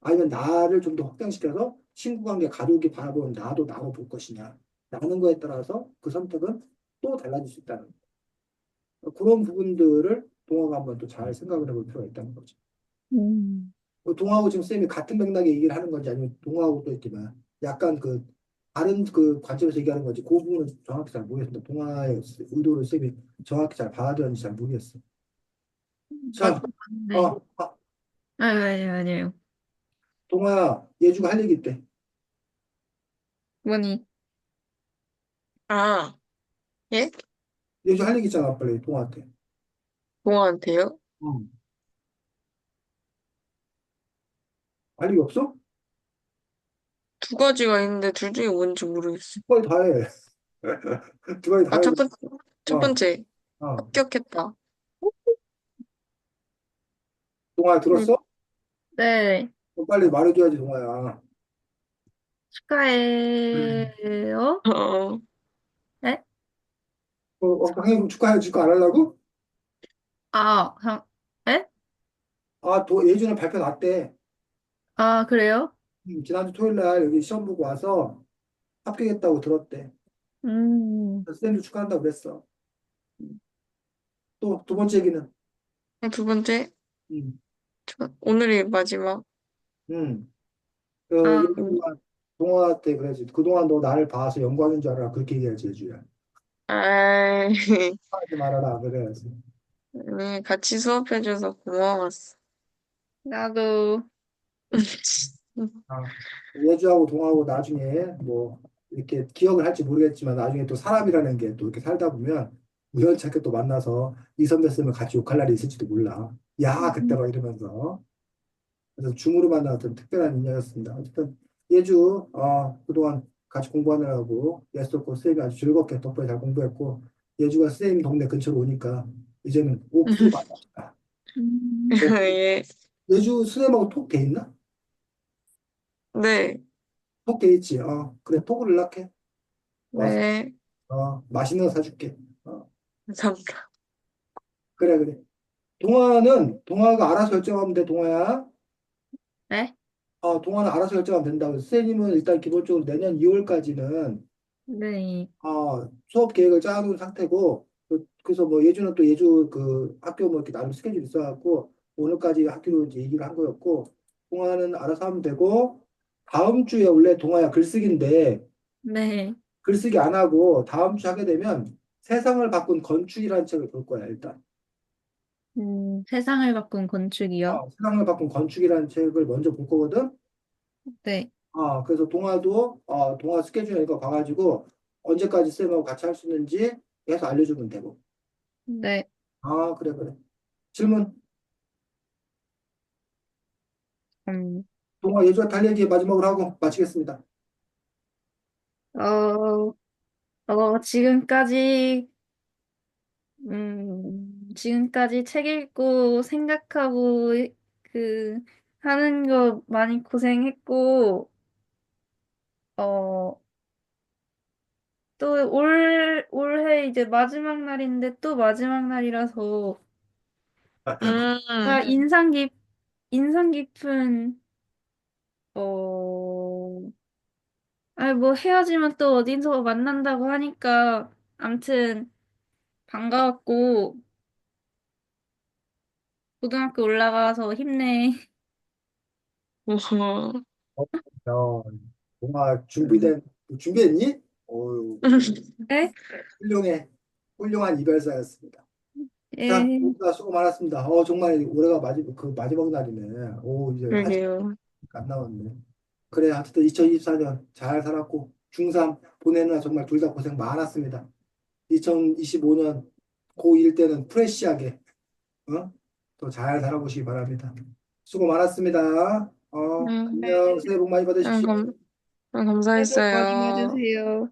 아니면 나를 좀 더 확장시켜서 친구 관계, 가족이 바라보는 나도 나로 볼 것이냐, 라는 거에 따라서 그 선택은 또 달라질 수 있다는 그런 부분들을 동화가 한번 또 잘 생각을 해볼 필요가 있다는 거죠. 음. 동화하고 지금 쌤이 같은 맥락의 얘기를 하는 건지 아니면 동화하고 또 있지만 약간 그 다른 그 관점에서 얘기하는 건지 그 부분은 정확히 잘 모르겠습니다. 동화의 의도를 쌤이 정확히 잘 받아들였는지 잘 모르겠어요. 자, 맞는 어, 네. 아니에요, 아니에요. 동화야, 예주가 할 얘기 있대. 뭐니? 아, 예? 예주 할 얘기 있잖아, 빨리 동화한테. 동화한테요? 어. 할 얘기 없어? 두 가지가 있는데 둘 중에 뭔지 모르겠어요. 두 가지 다 해. 두 가지 다 아, 해. 첫 어, 번째, 어. 합격했다. 동화 음, 들었어? 네, 그럼 빨리 말해줘야지, 동화야. 축하해요. 어, 네? 당연히 축하해, 축하 안 하려고? 네? 예주는 발표 났대. 아, 그래요? 지난주 토요일 날 여기 시험 보고 와서 합격했다고 들었대. 음, 그래서 쌤도 축하한다고 그랬어. 또 두 번째 얘기는, 두 번째, 음, 오늘이 마지막. 음, 아, 음, 예주가 동화 때 그래야지. 그동안 너 나를 봐서 영광인 줄 알아. 그렇게 얘기해야지, 예주야. 아, 하지 말아라. 그래야지. 같이 수업해줘서 고마웠어. 나도, 아, 예주하고 동화하고 나중에 뭐 이렇게 기억을 할지 모르겠지만 나중에 또 사람이라는 게 또 이렇게 살다 보면 우연찮게 또 만나서 이 선배 쌤을 같이 욕할 날이 있을지도 몰라. 야, 그때 막 이러면서. 그래서 줌으로 만나던 특별한 인연이었습니다. 어쨌든 예주 그동안 같이 공부하느라고 예스토코 쌤이 아주 즐겁게 덕분에 잘 공부했고 예주가 쌤 동네 근처로 오니까 이제는 오프로 만납시다. 오프. 예, 예주 쌤하고 톡 돼 있나? 네, 톡 돼 있지. 그래 톡을 연락해. 와서 네, 맛있는 거 사줄게. 감사합니다. 그래 그래. 동화가 알아서 결정하면 돼 동화야. 네? 동화는 알아서 결정하면 된다고. 쌤님은 일단 기본적으로 내년 2월까지는 네. 수업 계획을 짜놓은 상태고, 그래서 뭐 예주는 또 예주 그 학교 뭐 이렇게 나름 스케줄이 있어갖고, 오늘까지 학교로 이제 얘기를 한 거였고, 동화는 알아서 하면 되고, 다음 주에 원래 동화야 글쓰기인데, 네. 글쓰기 안 하고 다음 주 하게 되면 세상을 바꾼 건축이라는 책을 볼 거야, 일단. 세상을 바꾼 건축이요? 세상을 바꾼 건축이라는 책을 먼저 볼 거거든. 네. 그래서 동화도, 동화 스케줄 이거 봐가지고 언제까지 쌤하고 같이 할 수 있는지 해서 알려주면 되고. 네. 그래, 그래. 질문. 음, 동화 예주와 달 얘기 마지막으로 하고 마치겠습니다. 어, 지금까지, 지금까지 책 읽고 생각하고 그, 하는 거 많이 고생했고, 어, 또 올해 이제 마지막 날인데 또 마지막 날이라서, 음, 아, 인상 깊은, 어, 뭐 헤어지면 또 어디서 만난다고 하니까, 암튼, 반가웠고, 고등학교 올라가서 힘내. 어, 동화 음. 준비했니? 어유 네? 훌륭해. 훌륭한 이별사였습니다. 자, 예, 모두 다 수고 많았습니다. 정말 올해가 마지막 날이네. 이제 한 주 그러게요. 안 남았네. 그래, 하여튼 2024년 잘 살았고, 중3 보내느라 정말 둘 다 고생 많았습니다. 2025년 고1 때는 프레시하게, 또 잘 살아보시기 바랍니다. 수고 많았습니다. 음, 안녕, 새해 복 많이 받으십시오. 감, 새해 복 많이 감사했어요. 받으세요.